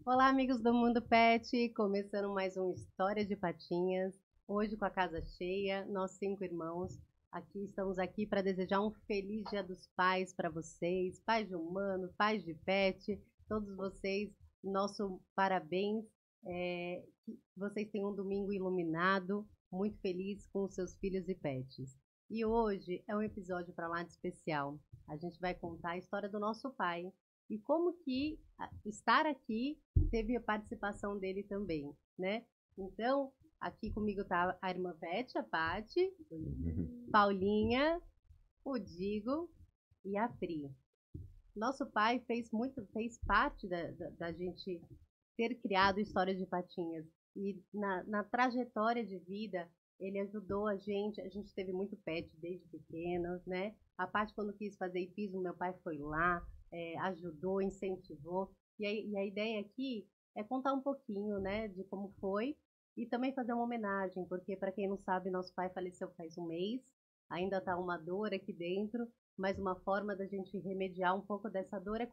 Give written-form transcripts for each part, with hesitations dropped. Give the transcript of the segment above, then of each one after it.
Olá, amigos do Mundo Pet, começando mais uma História de Patinhas, hoje com a casa cheia, nós 5 irmãos, estamos aqui para desejar um feliz Dia dos Pais para vocês, pais de humano, pais de pet, todos vocês, nosso parabéns, que vocês tenham um domingo iluminado, muito feliz com os seus filhos e pets. E hoje é um episódio para lá de especial, a gente vai contar a história do nosso pai, e como que estar aqui teve a participação dele também, né? Então, aqui comigo está a irmã Beth, a Paty, Paulinha, o Digo e a Pri. Nosso pai fez parte da gente ter criado História de Patinhas. E na trajetória de vida, ele ajudou a gente teve muito pet desde pequenos, né? A Paty, quando quis fazer hipismo, meu pai foi lá, ajudou, incentivou. E a ideia aqui é contar um pouquinho, né, de como foi e também fazer uma homenagem, porque, para quem não sabe, nosso pai faleceu faz um mês, ainda está uma dor aqui dentro, mas uma forma da gente remediar um pouco dessa dor é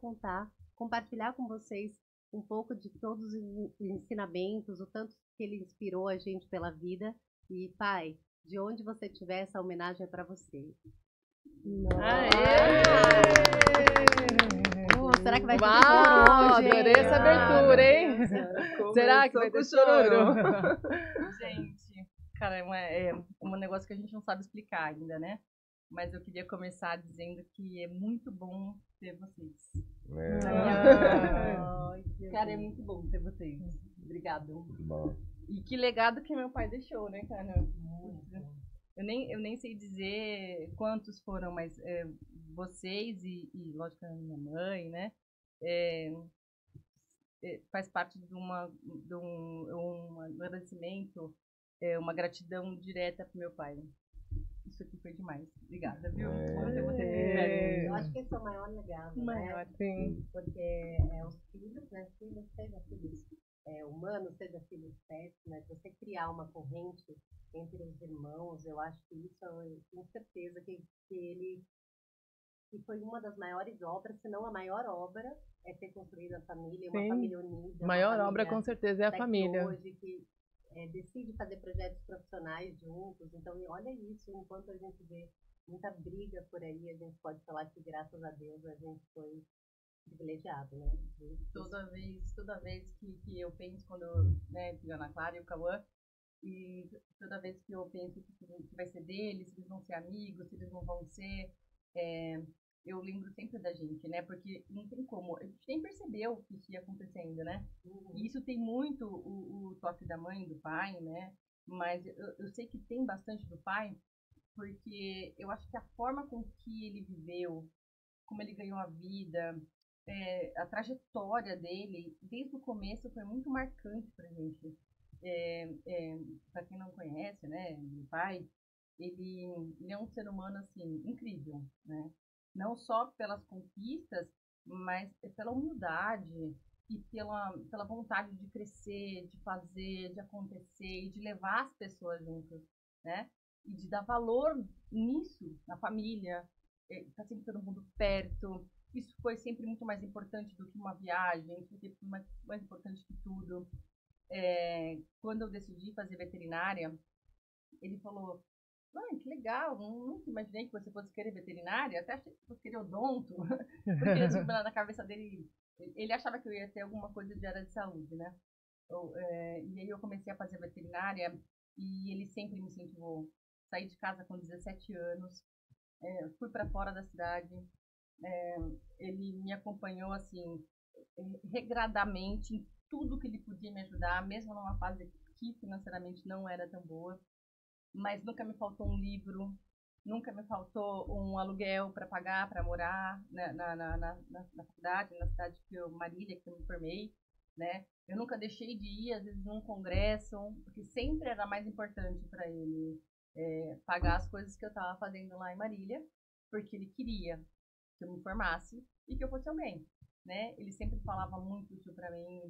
compartilhar com vocês um pouco de todos os ensinamentos, o tanto que ele inspirou a gente pela vida. E, pai, de onde você estiver, essa homenagem é para você. Será que vai ter choro hoje? Adorei essa abertura, hein? Será que vai ter choro? Gente, cara, é um negócio que a gente não sabe explicar ainda, né? Mas eu queria começar dizendo que é muito bom ter vocês. Cara, é muito bom ter vocês. Obrigado. Bom. E que legado que meu pai deixou, né, cara? Eu nem sei dizer quantos foram, mas vocês e lógico, a minha mãe, né? Faz parte de um agradecimento, uma gratidão direta pro meu pai. Isso aqui foi demais. Obrigada, viu? Eu acho que esse é o maior legado, Maior, né? sim. Porque os filhos, né? Filhos, seja filhos humanos, seja filhos pets, né? Você criar uma corrente entre os irmãos, eu acho que isso, eu tenho certeza que foi uma das maiores obras, se não a maior obra, é ter construído a família, uma família unida. A maior obra, com certeza, é a família. Hoje, que decide fazer projetos profissionais juntos. Então, olha isso, enquanto a gente vê muita briga por aí, a gente pode falar que, graças a Deus, a gente foi privilegiado, né? Toda vez que eu penso, quando né, a Ana Clara e o Cauã, e toda vez que eu penso que vai ser deles, se eles vão ser amigos, se eles não vão ser, eu lembro sempre da gente, né? Porque não tem como, a gente nem percebeu o que ia acontecendo, né? E isso tem muito o toque da mãe, do pai, né? Mas eu sei que tem bastante do pai, porque eu acho que a forma com que ele viveu, como ele ganhou a vida, a trajetória dele, desde o começo, foi muito marcante pra gente. Para quem não conhece, né, meu pai, ele é um ser humano, assim, incrível, né? Não só pelas conquistas, mas pela humildade e pela vontade de crescer, de fazer, de acontecer e de levar as pessoas juntas, né? E de dar valor nisso, na família, tá sempre todo mundo perto. Isso foi sempre muito mais importante do que uma viagem, isso foi sempre mais importante que tudo. Quando eu decidi fazer veterinária, ele falou: "Mãe, que legal, nunca imaginei que você fosse querer veterinária, até achei que você fosse querer odonto", porque tipo, na cabeça dele, ele achava que eu ia ter alguma coisa de área de saúde, né? E aí eu comecei a fazer veterinária e ele sempre me incentivou. Saí de casa com 17 anos, fui para fora da cidade, ele me acompanhou assim, regradamente em tudo que ele podia me ajudar, mesmo numa fase que financeiramente não era tão boa, mas nunca me faltou um livro, nunca me faltou um aluguel para pagar, para morar na faculdade, na cidade Marília, que eu me formei, né? Eu nunca deixei de ir, às vezes, num congresso, porque sempre era mais importante para ele pagar as coisas que eu estava fazendo lá em Marília, porque ele queria que eu me formasse e que eu fosse alguém, né? Ele sempre falava muito isso para mim,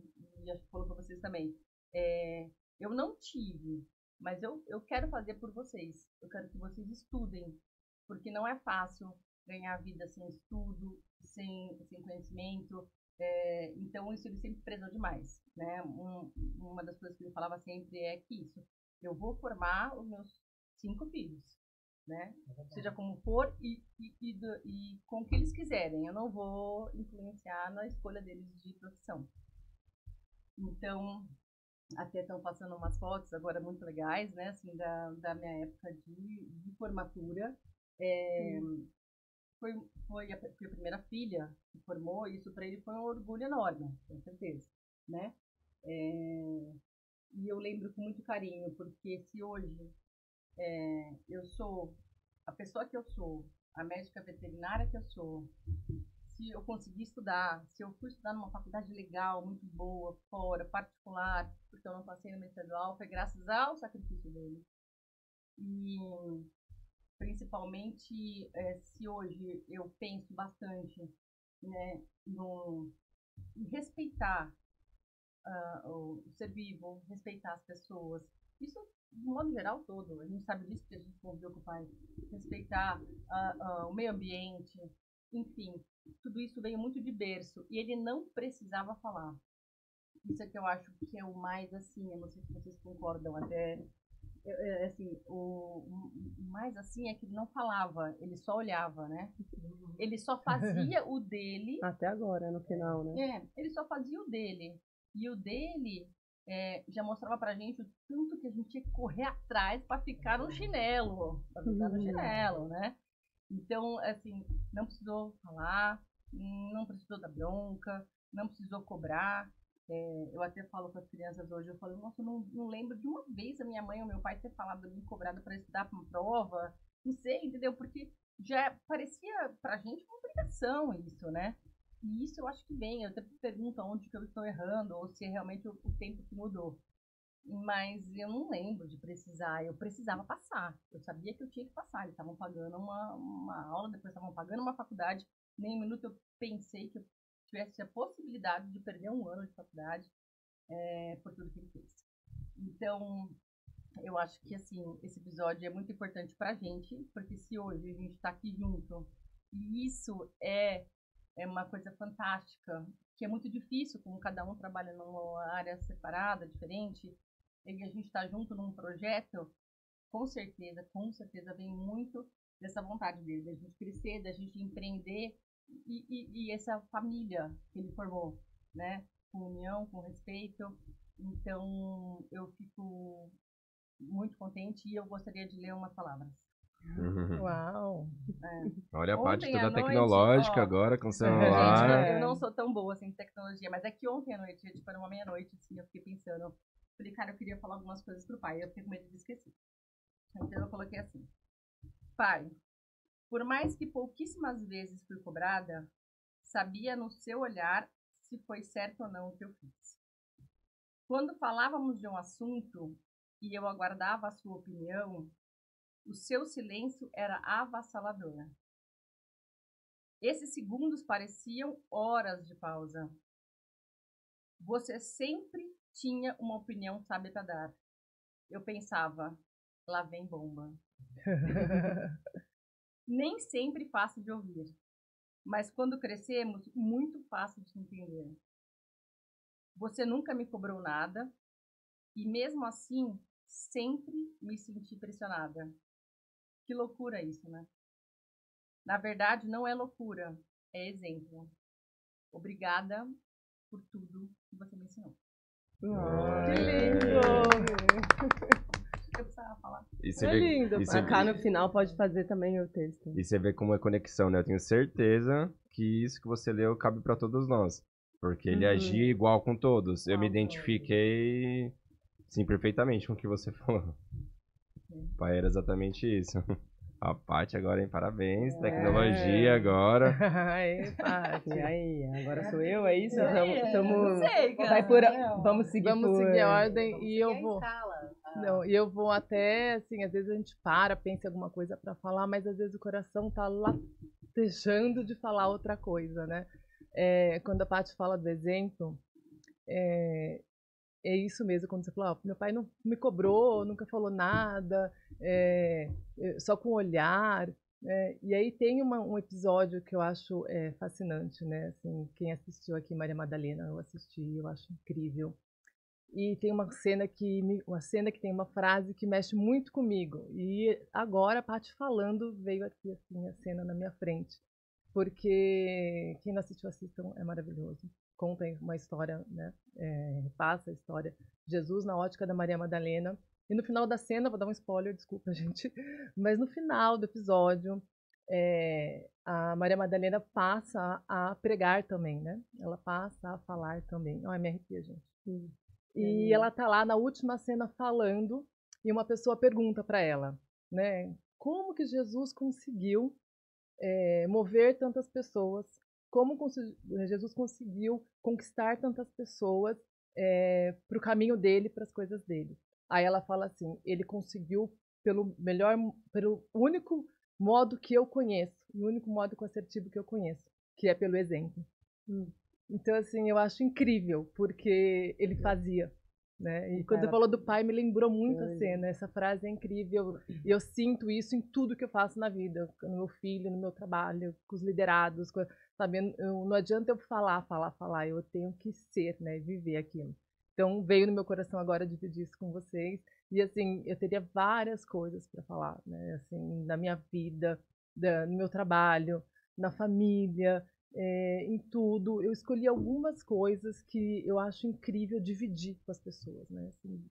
e acho que falou para vocês também. Eu não tive, mas eu quero fazer por vocês. Eu quero que vocês estudem, porque não é fácil ganhar vida sem estudo, sem conhecimento. Então, isso ele sempre prezou demais, né? Uma das coisas que ele falava sempre é que isso, eu vou formar os meus 5 filhos, né? Seja como for e com o que eles quiserem. Eu não vou influenciar na escolha deles de profissão. Então, até estão passando umas fotos agora muito legais, né? Assim, da minha época de formatura. Foi a primeira filha que formou, e isso para ele foi um orgulho enorme, com certeza, né? E eu lembro com muito carinho, porque se hoje eu sou a pessoa que eu sou, a médica veterinária que eu sou, se eu conseguir estudar, se eu fui estudar numa faculdade legal, muito boa, fora, particular, porque eu não passei no estadual, foi graças ao sacrifício dele. E principalmente se hoje eu penso bastante, né, em respeitar o ser vivo, respeitar as pessoas. Isso, de modo geral, todo. A gente sabe disso porque a gente conviveu com o pai. Respeitar o meio ambiente, enfim, tudo isso veio muito de berço. E ele não precisava falar. Isso é que eu acho que é o mais assim, eu não sei se vocês concordam até. Assim, o mais assim é que ele não falava, ele só olhava, né? Ele só fazia o dele. Até agora, no final, né? Ele só fazia o dele. E o dele já mostrava pra gente o tanto que a gente tinha que correr atrás para ficar no chinelo. Pra ficar no chinelo, né? Então, assim, não precisou falar, não precisou dar bronca, não precisou cobrar. Eu até falo com as crianças hoje, eu falo, nossa, eu não lembro de uma vez a minha mãe ou meu pai ter falado de mim cobrado para estudar para uma prova, não sei, entendeu? Porque já parecia pra gente uma obrigação isso, né? E isso eu acho que vem, eu até pergunto onde que eu estou errando, ou se é realmente o tempo que mudou. Mas eu não lembro de precisar, eu precisava passar, eu sabia que eu tinha que passar, eles estavam pagando uma aula, depois estavam pagando uma faculdade, nem um minuto eu pensei que eu tivesse a possibilidade de perder um ano de faculdade por tudo que ele fez. Então, eu acho que assim, esse episódio é muito importante pra gente, porque se hoje a gente tá aqui junto, e isso é uma coisa fantástica, que é muito difícil, como cada um trabalha numa área separada, diferente, e a gente está junto num projeto, com certeza vem muito dessa vontade dele, da gente crescer, da gente empreender, e essa família que ele formou, né? Com união, com respeito. Então, eu fico muito contente e eu gostaria de ler umas palavras. Uau! Olha a parte toda tecnológica agora com o celular. Gente, eu não sou tão boa assim em tecnologia, mas é que ontem à noite, tipo, era uma meia-noite, assim, eu fiquei pensando. Falei, cara, eu queria falar algumas coisas pro pai, eu fiquei com medo de esquecer. Então eu coloquei assim: pai, por mais que pouquíssimas vezes fui cobrada, sabia no seu olhar se foi certo ou não o que eu fiz. Quando falávamos de um assunto e eu aguardava a sua opinião, o seu silêncio era avassalador. Esses segundos pareciam horas de pausa. Você sempre tinha uma opinião sábia para dar. Eu pensava, lá vem bomba. Nem sempre fácil de ouvir, mas quando crescemos, muito fácil de entender. Você nunca me cobrou nada e mesmo assim sempre me senti pressionada. Que loucura isso, né? Na verdade, não é loucura, é exemplo. Obrigada por tudo que você me ensinou. Que lindo! Eu precisava falar. É lindo. Cá no final pode fazer também o texto. E você vê como é conexão, né? Eu tenho certeza que isso que você leu cabe para todos nós. Porque ele agia igual com todos. Eu me identifiquei, sim, perfeitamente com o que você falou. O pai era exatamente isso. A Paty agora, hein? Parabéns. Tecnologia agora. Aí, Paty. E aí, agora sou eu, é isso? Não sei, cara. Vai por, vamos seguir a ordem Vamos e seguir eu a vou. escala. Não, e eu vou até, assim, às vezes a gente pensa em alguma coisa para falar, mas às vezes o coração tá latejando de falar outra coisa, né? Quando a Paty fala do exemplo, é isso mesmo, quando você falou, meu pai não me cobrou, nunca falou nada, só com o olhar. E aí tem um episódio que eu acho fascinante, né? Assim, quem assistiu aqui, Maria Madalena, eu assisti, eu acho incrível. E tem uma cena que tem uma frase que mexe muito comigo. E agora, a Paty falando, veio aqui assim, a cena na minha frente. Porque quem não assistiu, assistam, é maravilhoso. Conta uma história, né? Repassa a história de Jesus na ótica da Maria Madalena. E no final da cena, vou dar um spoiler, desculpa, gente, mas no final do episódio, a Maria Madalena passa a pregar também, né? Ela passa a falar também. Ai, me arrepia, gente. E ela tá lá na última cena falando, e uma pessoa pergunta para ela, né? Como que Jesus conseguiu mover tantas pessoas? Como Jesus conseguiu conquistar tantas pessoas para o caminho dele, para as coisas dele? Aí ela fala assim: ele conseguiu pelo único modo que eu conheço, e o único modo assertivo que eu conheço, que é pelo exemplo. Então, assim, eu acho incrível, porque ele fazia, né? E quando você falou do pai, me lembrou muito a cena. Essa frase é incrível. E eu sinto isso em tudo que eu faço na vida. No meu filho, no meu trabalho, com os liderados. Sabe? Não adianta eu falar. Eu tenho que ser, né? Viver aquilo. Então, veio no meu coração agora dividir isso com vocês. E, assim, eu teria várias coisas para falar, né? Assim, na minha vida, no meu trabalho, na família, em tudo. Eu escolhi algumas coisas que eu acho incrível dividir com as pessoas, né? Assim,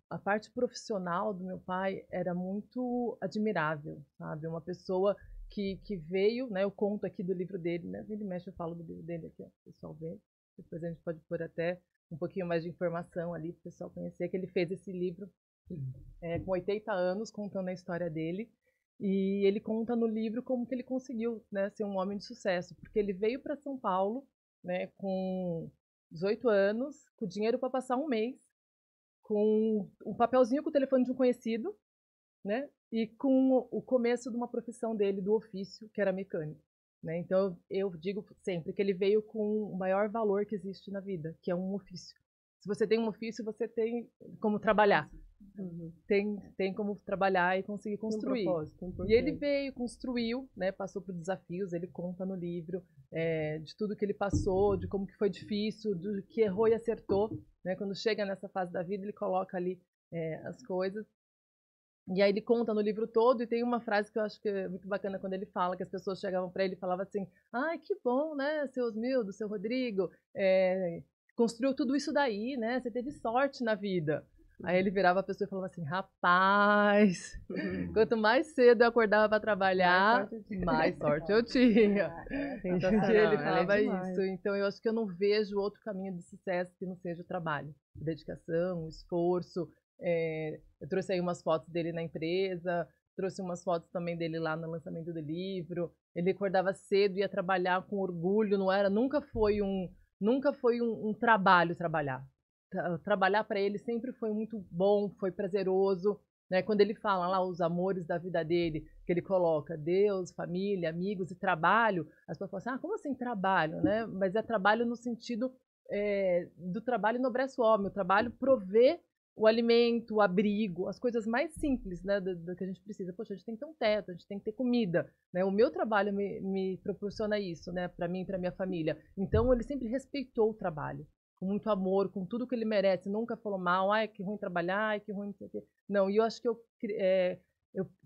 a parte profissional do meu pai era muito admirável, sabe? Uma pessoa que veio, né? Eu conto aqui do livro dele, né? Ele mexe, eu falo do livro dele aqui, ó, o pessoal vê. Depois a gente pode pôr até um pouquinho mais de informação ali para o pessoal conhecer, que ele fez esse livro com 80 anos, contando a história dele. E ele conta no livro como que ele conseguiu, né, ser um homem de sucesso, porque ele veio para São Paulo, né, com 18 anos, com dinheiro para passar um mês, com um papelzinho com o telefone de um conhecido, né, e com o começo de uma profissão dele, do ofício, que era mecânico. Né? Então eu digo sempre que ele veio com o maior valor que existe na vida, que é um ofício. Se você tem um ofício, você tem como trabalhar. Tem como trabalhar e conseguir construir. E ele veio, construiu, né, passou por desafios, ele conta no livro de tudo que ele passou, de como que foi difícil, do que errou e acertou. Né? Quando chega nessa fase da vida, ele coloca ali as coisas. E aí ele conta no livro todo, e tem uma frase que eu acho que é muito bacana quando ele fala, que as pessoas chegavam para ele e falavam assim: ai, que bom, né, seu Osmildo, seu Rodrigo, construiu tudo isso daí, né, você teve sorte na vida. Aí ele virava a pessoa e falava assim: rapaz, quanto mais cedo eu acordava para trabalhar, mais sorte eu tinha. Então, ele falava isso. Então eu acho que eu não vejo outro caminho de sucesso que não seja o trabalho, dedicação, esforço. Eu trouxe aí umas fotos dele na empresa, trouxe umas fotos também dele lá no lançamento do livro. Ele acordava cedo, ia trabalhar com orgulho, nunca foi um trabalho trabalhar. Trabalhar para ele sempre foi muito bom, foi prazeroso. Né? Quando ele fala lá os amores da vida dele, que ele coloca Deus, família, amigos e trabalho, as pessoas falam assim: como assim trabalho? Né? Mas é trabalho no sentido do trabalho enobrece o homem, o trabalho provê o alimento, o abrigo, as coisas mais simples, né, do que a gente precisa. Poxa, a gente tem que ter um teto, a gente tem que ter comida, né? O meu trabalho me proporciona isso, né, para mim e para minha família. Então ele sempre respeitou o trabalho, com muito amor, com tudo que ele merece. Nunca falou mal: ai, que ruim trabalhar, ai, que ruim não sei o quê. Não, e eu acho que eu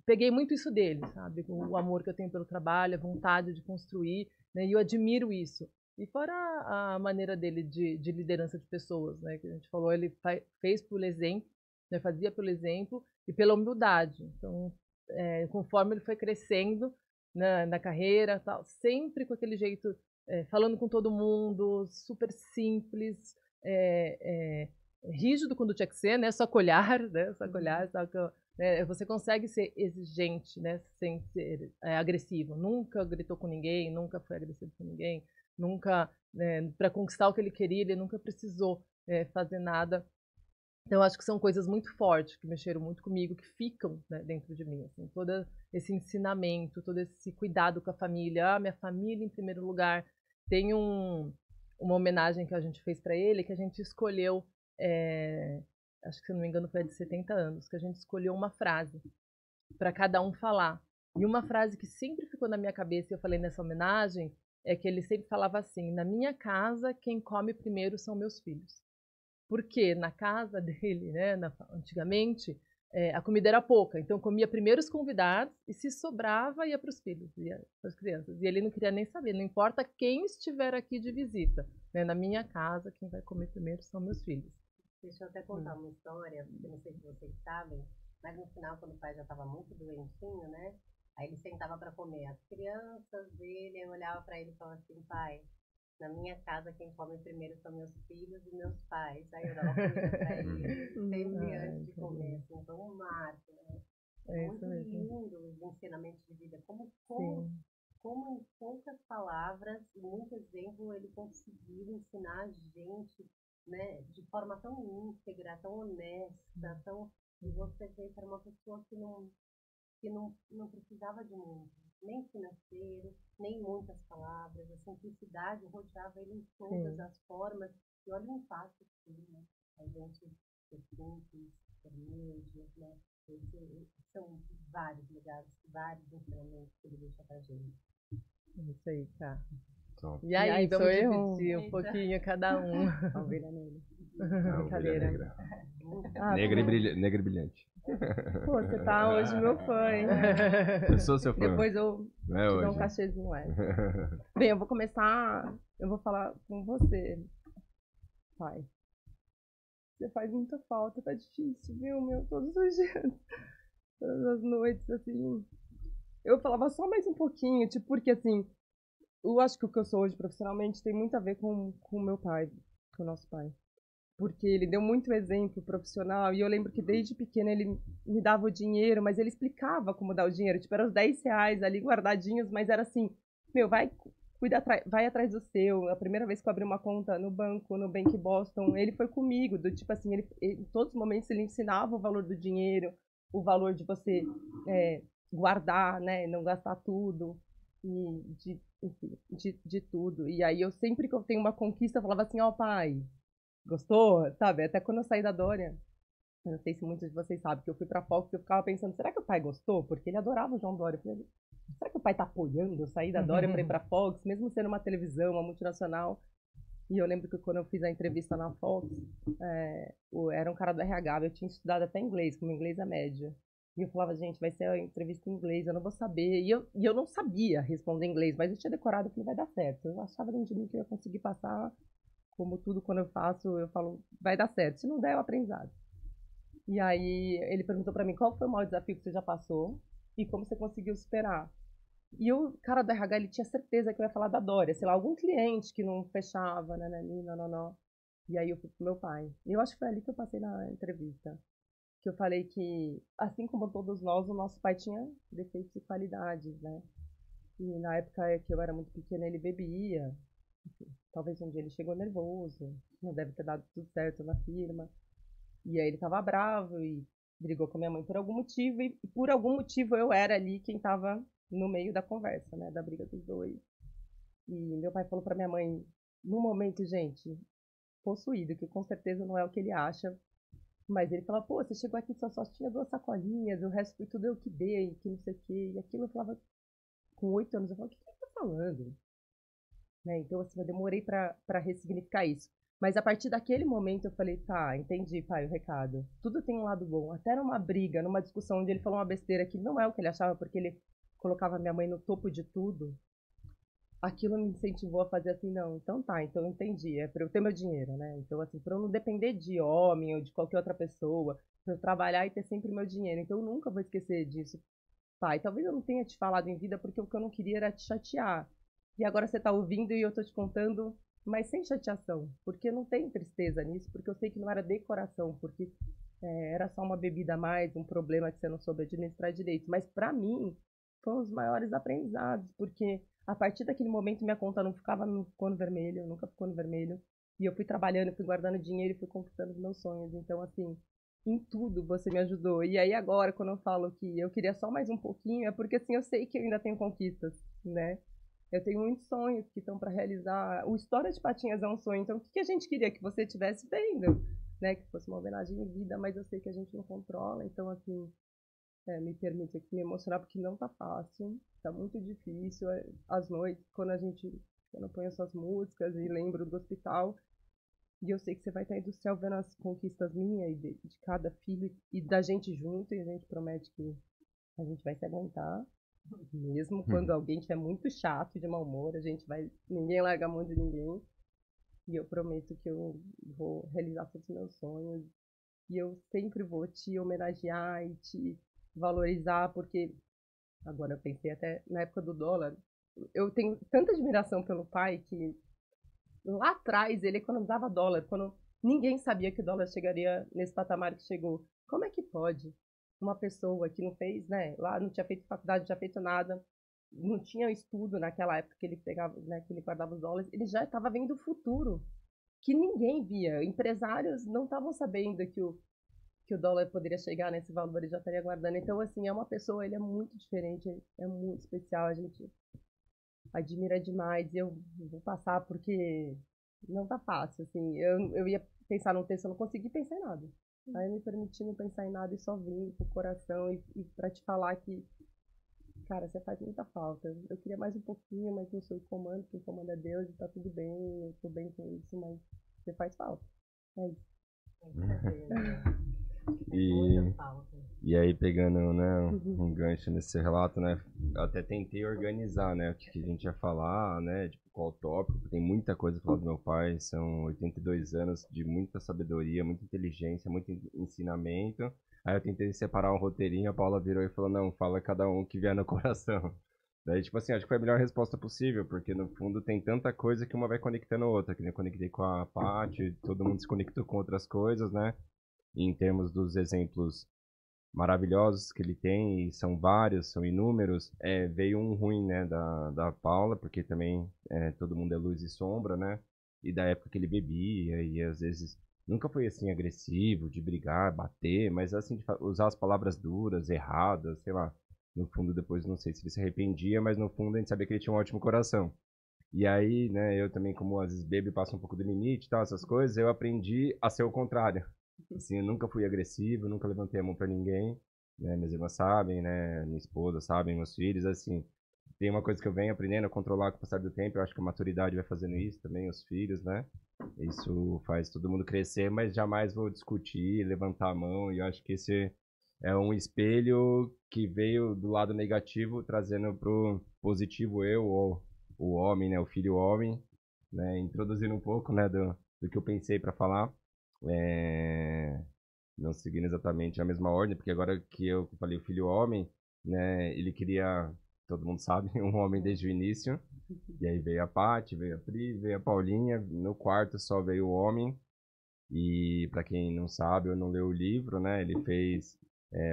peguei muito isso dele, sabe? O amor que eu tenho pelo trabalho, a vontade de construir, né? E eu admiro isso. E fora a maneira dele de liderança de pessoas, né, que a gente falou, ele fez pelo exemplo, né, fazia pelo exemplo e pela humildade. Então, conforme ele foi crescendo na carreira, tal, sempre com aquele jeito, falando com todo mundo, super simples, rígido quando tinha que ser, né, só com olhar, né, só com olhar, só com né? Você consegue ser exigente, né? Sem ser agressivo. Nunca gritou com ninguém, nunca foi agressivo com ninguém, nunca, para conquistar o que ele queria, ele nunca precisou fazer nada. Então, acho que são coisas muito fortes, que mexeram muito comigo, que ficam, né, dentro de mim. Assim, todo esse ensinamento, todo esse cuidado com a família. Minha família em primeiro lugar. Tem uma homenagem que a gente fez para ele, que a gente escolheu, acho que se não me engano foi a de 70 anos, que a gente escolheu uma frase para cada um falar. E uma frase que sempre ficou na minha cabeça, e eu falei nessa homenagem, é que ele sempre falava assim: na minha casa, quem come primeiro são meus filhos. Porque na casa dele, né, antigamente, a comida era pouca, então comia primeiro os convidados e se sobrava ia para os filhos, ia para as crianças. E ele não queria nem saber, não importa quem estiver aqui de visita, né, na minha casa, quem vai comer primeiro são meus filhos. Deixa eu até contar uma história, eu não sei se vocês sabem, mas no final, quando o pai já estava muito doentinho, né, aí ele sentava para comer. As crianças dele, eu olhava para ele e falava assim: pai, na minha casa, quem come primeiro são meus filhos e meus pais. Aí eu dava comida para eles, sempre antes de comer. Assim, foi um marco, né? Muito lindo os ensinamentos de vida. Como em poucas palavras e muito exemplo ele conseguiu ensinar a gente, né, de forma tão íntegra, tão honesta, tão... E você vê que era uma pessoa que não precisava de muito, nem financeiro, nem muitas palavras. A simplicidade rodeava ele em todas as formas. E olha o impacto que tem, né? A gente ser simples, ser humilde, né? São vários legados, vários ensinamentos que ele deixa pra gente. Isso aí, tá. E aí, vamos dividir um pouquinho cada um. A ovelha negra. Brincadeira. Negra e brilhante. Pô, você tá hoje meu fã, hein? Eu sou seu fã. Depois eu te dou um cachezinho Bem, eu vou começar. Eu vou falar com você, pai. Você faz muita falta, tá difícil, viu, meu? Todos os dias. Todas as noites, assim. Eu falava só mais um pouquinho, tipo, porque assim, eu acho que o que eu sou hoje profissionalmente tem muito a ver com o meu pai, com o nosso pai. Porque ele deu muito exemplo profissional, e eu lembro que desde pequena ele me dava o dinheiro, mas ele explicava como dar o dinheiro, tipo, eram os 10 reais ali guardadinhos, mas era assim, meu, vai atrás do seu. A primeira vez que eu abri uma conta no banco, no Bank Boston, ele foi comigo, do tipo assim, ele, em todos os momentos ele ensinava o valor do dinheiro, o valor de você guardar, né, não gastar tudo, e de tudo. E aí eu sempre que eu tenho uma conquista, eu falava assim: ó, pai, gostou? Sabe? Até quando eu saí da Dória, eu não sei se muitos de vocês sabem, que eu fui pra Fox, eu ficava pensando: será que o pai gostou? Porque ele adorava o João Dória. Eu falei: será que o pai tá apoiando eu sair da Dória pra ir pra Fox, mesmo sendo uma televisão, uma multinacional? E eu lembro que quando eu fiz a entrevista na Fox, era um cara do RH, eu tinha estudado até inglês, como inglês é médio. E eu falava: gente, vai ser a entrevista em inglês, eu não vou saber. E eu não sabia responder em inglês, mas eu tinha decorado, eu falei: vai dar certo. Eu achava dentro de mim que eu ia conseguir passar. Como tudo, quando eu faço, eu falo: vai dar certo. Se não der, é o aprendizado. E aí ele perguntou pra mim: qual foi o maior desafio que você já passou e como você conseguiu superar? E o cara do RH, ele tinha certeza que eu ia falar da Dória, sei lá, algum cliente que não fechava, não. E aí eu fui pro meu pai. E eu acho que foi ali que eu passei na entrevista. Que eu falei que, assim como todos nós, o nosso pai tinha defeitos e qualidades, né? E na época que eu era muito pequena, ele bebia. Talvez um dia ele chegou nervoso, não deve ter dado tudo certo na firma. E aí ele tava bravo e brigou com a minha mãe por algum motivo. E por algum motivo eu era ali quem tava no meio da conversa, né? Da briga dos dois. E meu pai falou pra minha mãe, no momento, gente, possuído, que com certeza não é o que ele acha. Mas ele falava: pô, você chegou aqui só tinha 2 sacolinhas, o resto foi tudo eu que dei, que não sei o quê. E aquilo eu falava, com 8 anos, eu falava: o que ele tá falando? Né? Então, assim, eu demorei pra ressignificar isso. Mas a partir daquele momento eu falei: tá, entendi, pai, o recado. Tudo tem um lado bom. Até numa briga, numa discussão onde ele falou uma besteira que não é o que ele achava, porque ele colocava minha mãe no topo de tudo. Aquilo me incentivou a fazer assim: não, então tá, então eu entendi, é pra eu ter meu dinheiro, né? Então, assim, pra eu não depender de homem ou de qualquer outra pessoa, pra eu trabalhar e ter sempre meu dinheiro. Então eu nunca vou esquecer disso, pai. Talvez eu não tenha te falado em vida porque o que eu não queria era te chatear. E agora você tá ouvindo e eu tô te contando, mas sem chateação, porque não tem tristeza nisso, porque eu sei que não era decoração, porque era só uma bebida a mais, um problema que você não soube administrar direito. Mas para mim, foram os maiores aprendizados, porque a partir daquele momento minha conta não ficou no vermelho, nunca ficou no vermelho. E eu fui trabalhando, fui guardando dinheiro e fui conquistando os meus sonhos. Então, assim, em tudo você me ajudou. E aí agora, quando eu falo que eu queria só mais um pouquinho, é porque assim, eu sei que eu ainda tenho conquistas, né? Eu tenho muitos sonhos que estão para realizar. O História de Patinhas é um sonho. Então, o que a gente queria que você estivesse vendo? Né? Que fosse uma homenagem em vida, mas eu sei que a gente não controla. Então, assim, me permite aqui me emocionar, porque não tá fácil. Tá muito difícil. Às noites, quando eu ponho essas músicas e lembro do hospital, e eu sei que você vai estar aí do céu vendo as conquistas minhas e de cada filho e da gente junto, e a gente promete que a gente vai se aguentar. Mesmo quando alguém estiver muito chato e de mau humor, ninguém larga a mão de ninguém. E eu prometo que eu vou realizar todos os meus sonhos. E eu sempre vou te homenagear e te valorizar, porque agora eu pensei até na época do dólar, eu tenho tanta admiração pelo pai que lá atrás ele economizava dólar, quando ninguém sabia que o dólar chegaria nesse patamar que chegou. Como é que pode uma pessoa que não fez, né, lá não tinha feito faculdade, não tinha feito nada, não tinha estudo naquela época que ele pegava, né, que ele guardava os dólares, ele já estava vendo o futuro, que ninguém via. Empresários não estavam sabendo que o dólar poderia chegar nesse valor, ele já estaria guardando. Então, assim, é uma pessoa, ele é muito diferente, é muito especial, a gente admira demais. E eu vou passar porque não tá fácil, assim. Eu ia pensar num texto, eu não consegui pensar em nada. Aí me permiti não pensar em nada e só vim pro coração e pra te falar que, cara, você faz muita falta. Eu queria mais um pouquinho, mas não sou o comando, quem comanda é Deus e tá tudo bem, eu tô bem com isso, mas você faz falta. É isso. E aí, pegando, né, um gancho nesse relato, né, eu até tentei organizar, né, o que a gente ia falar, né, tipo, qual tópico, tem muita coisa pra falar do meu pai, são 82 anos de muita sabedoria, muita inteligência, muito ensinamento. Aí eu tentei separar um roteirinho, a Paula virou e falou, não, fala cada um que vier no coração. Daí, tipo assim, acho que foi a melhor resposta possível, porque no fundo tem tanta coisa que uma vai conectando a outra, que nem eu conectei com a Paty, todo mundo se conectou com outras coisas, né, e em termos dos exemplos maravilhosos que ele tem, e são vários, são inúmeros, veio um ruim, né, da Paula, porque também todo mundo é luz e sombra, né, e da época que ele bebia, e às vezes nunca foi assim agressivo, de brigar, bater, mas assim, de usar as palavras duras, erradas, sei lá, no fundo depois não sei se ele se arrependia, mas no fundo a gente sabia que ele tinha um ótimo coração. E aí, né, eu também, como às vezes bebo e passo um pouco do limite e tal, essas coisas, eu aprendi a ser o contrário. Assim, eu nunca fui agressivo, nunca levantei a mão pra ninguém, né? Minhas irmãs sabem, né? Minha esposa sabem, meus filhos, assim. Tem uma coisa que eu venho aprendendo a controlar com o passar do tempo, eu acho que a maturidade vai fazendo isso também, os filhos, né? Isso faz todo mundo crescer, mas jamais vou discutir, levantar a mão, e eu acho que esse é um espelho que veio do lado negativo, trazendo pro positivo eu, ou o homem, né? O filho homem, né? Introduzindo um pouco, né, do que eu pensei para falar. Não seguindo exatamente a mesma ordem, porque agora que eu falei o filho homem, né, ele queria, todo mundo sabe, um homem desde o início, e aí veio a Paty, veio a Pri, veio a Paulinha, no quarto só veio o homem, e para quem não sabe ou não leu o livro, né, ele fez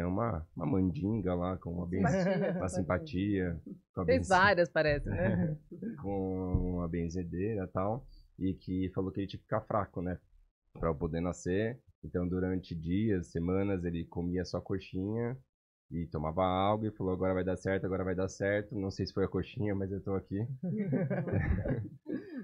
uma mandinga lá, com uma simpatia. Com fez várias, parece, né? Com uma benzedeira e tal, e que falou que ele tinha que ficar fraco, né, para eu poder nascer. Então, durante dias, semanas, ele comia só coxinha e tomava água e falou, agora vai dar certo, agora vai dar certo. Não sei se foi a coxinha, mas eu tô aqui.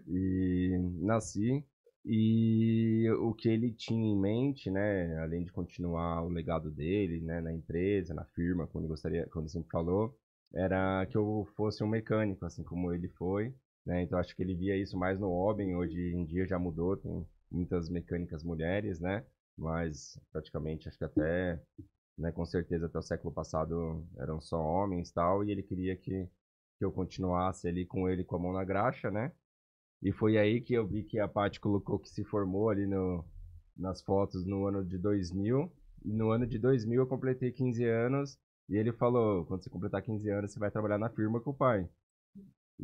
E nasci. E o que ele tinha em mente, né, além de continuar o legado dele, né, na empresa, na firma, como ele sempre falou, era que eu fosse um mecânico, assim como ele foi, né? Então, acho que ele via isso mais no homem. Hoje em dia já mudou, tem muitas mecânicas mulheres, né? Mas praticamente, acho que até, né, com certeza até o século passado eram só homens e tal, e ele queria que eu continuasse ali com ele com a mão na graxa, né? E foi aí que eu vi que a Paty colocou que se formou ali nas fotos no ano de 2000, e no ano de 2000 eu completei 15 anos, e ele falou, quando você completar 15 anos você vai trabalhar na firma com o pai.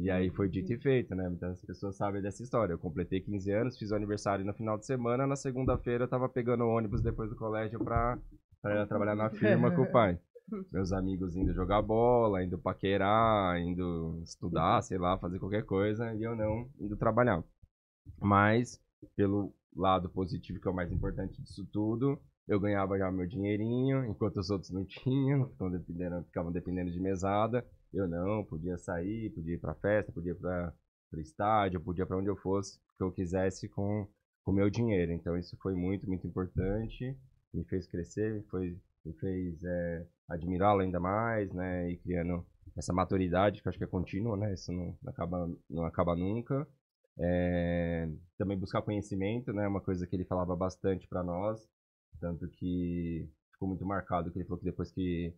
E aí foi dito e feito, né? Então as pessoas sabem dessa história. Eu completei 15 anos, fiz o aniversário no final de semana, na segunda-feira eu tava pegando o ônibus depois do colégio pra trabalhar na firma com o pai. Meus amigos indo jogar bola, indo paquerar, indo estudar, sei lá, fazer qualquer coisa, e eu não indo trabalhar. Mas, pelo lado positivo, que é o mais importante disso tudo, eu ganhava já meu dinheirinho, enquanto os outros não tinham, ficavam dependendo de mesada. Eu não, podia sair, podia ir pra festa, podia ir pro estádio, podia para onde eu fosse, que eu quisesse com o meu dinheiro. Então isso foi muito, muito importante, me fez crescer, me fez admirá-lo ainda mais, né, e criando essa maturidade, que eu acho que é contínua, né, isso não acaba nunca. Também buscar conhecimento, né, uma coisa que ele falava bastante para nós, tanto que ficou muito marcado, que ele falou que depois que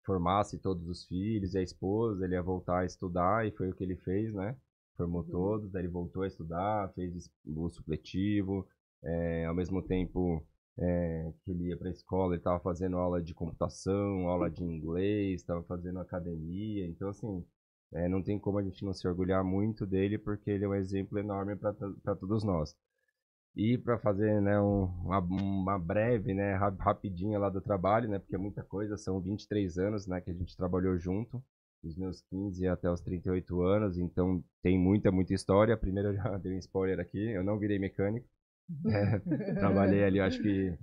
formasse todos os filhos e a esposa, ele ia voltar a estudar, e foi o que ele fez, né? Formou todos, daí ele voltou a estudar, fez o supletivo, ao mesmo tempo que ele ia para a escola, ele estava fazendo aula de computação, aula de inglês, estava fazendo academia, então assim, não tem como a gente não se orgulhar muito dele, porque ele é um exemplo enorme para todos nós. E para fazer, né, uma breve, né, rapidinha lá do trabalho, né, porque é muita coisa, são 23 anos, né, que a gente trabalhou junto, dos meus 15 até os 38 anos, então tem muita história. Primeiro eu já dei um spoiler aqui, eu não virei mecânico, trabalhei ali, acho que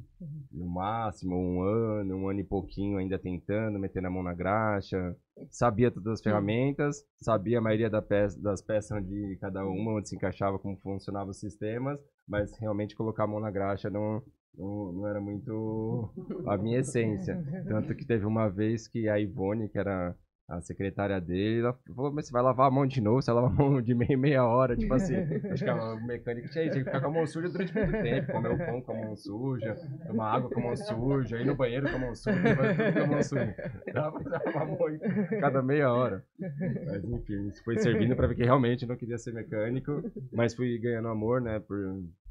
no máximo um ano e pouquinho ainda tentando, metendo a mão na graxa, sabia todas as ferramentas, sabia a maioria das peças onde cada uma, onde se encaixava, como funcionavam os sistemas, mas realmente colocar a mão na graxa não era muito a minha essência. Tanto que teve uma vez que a Ivone, que era a secretária dele, ela falou, mas você vai lavar a mão de novo? Você lava a mão de meia hora, tipo assim. Acho que o mecânico tinha que ficar com a mão suja durante muito tempo, comer o pão com a mão suja, tomar água com a mão suja, ir no banheiro com a mão suja, fazer tudo com a mão suja. Dava pra lavar a mão cada meia hora. Mas enfim, isso foi servindo para ver que realmente não queria ser mecânico, mas fui ganhando amor, né,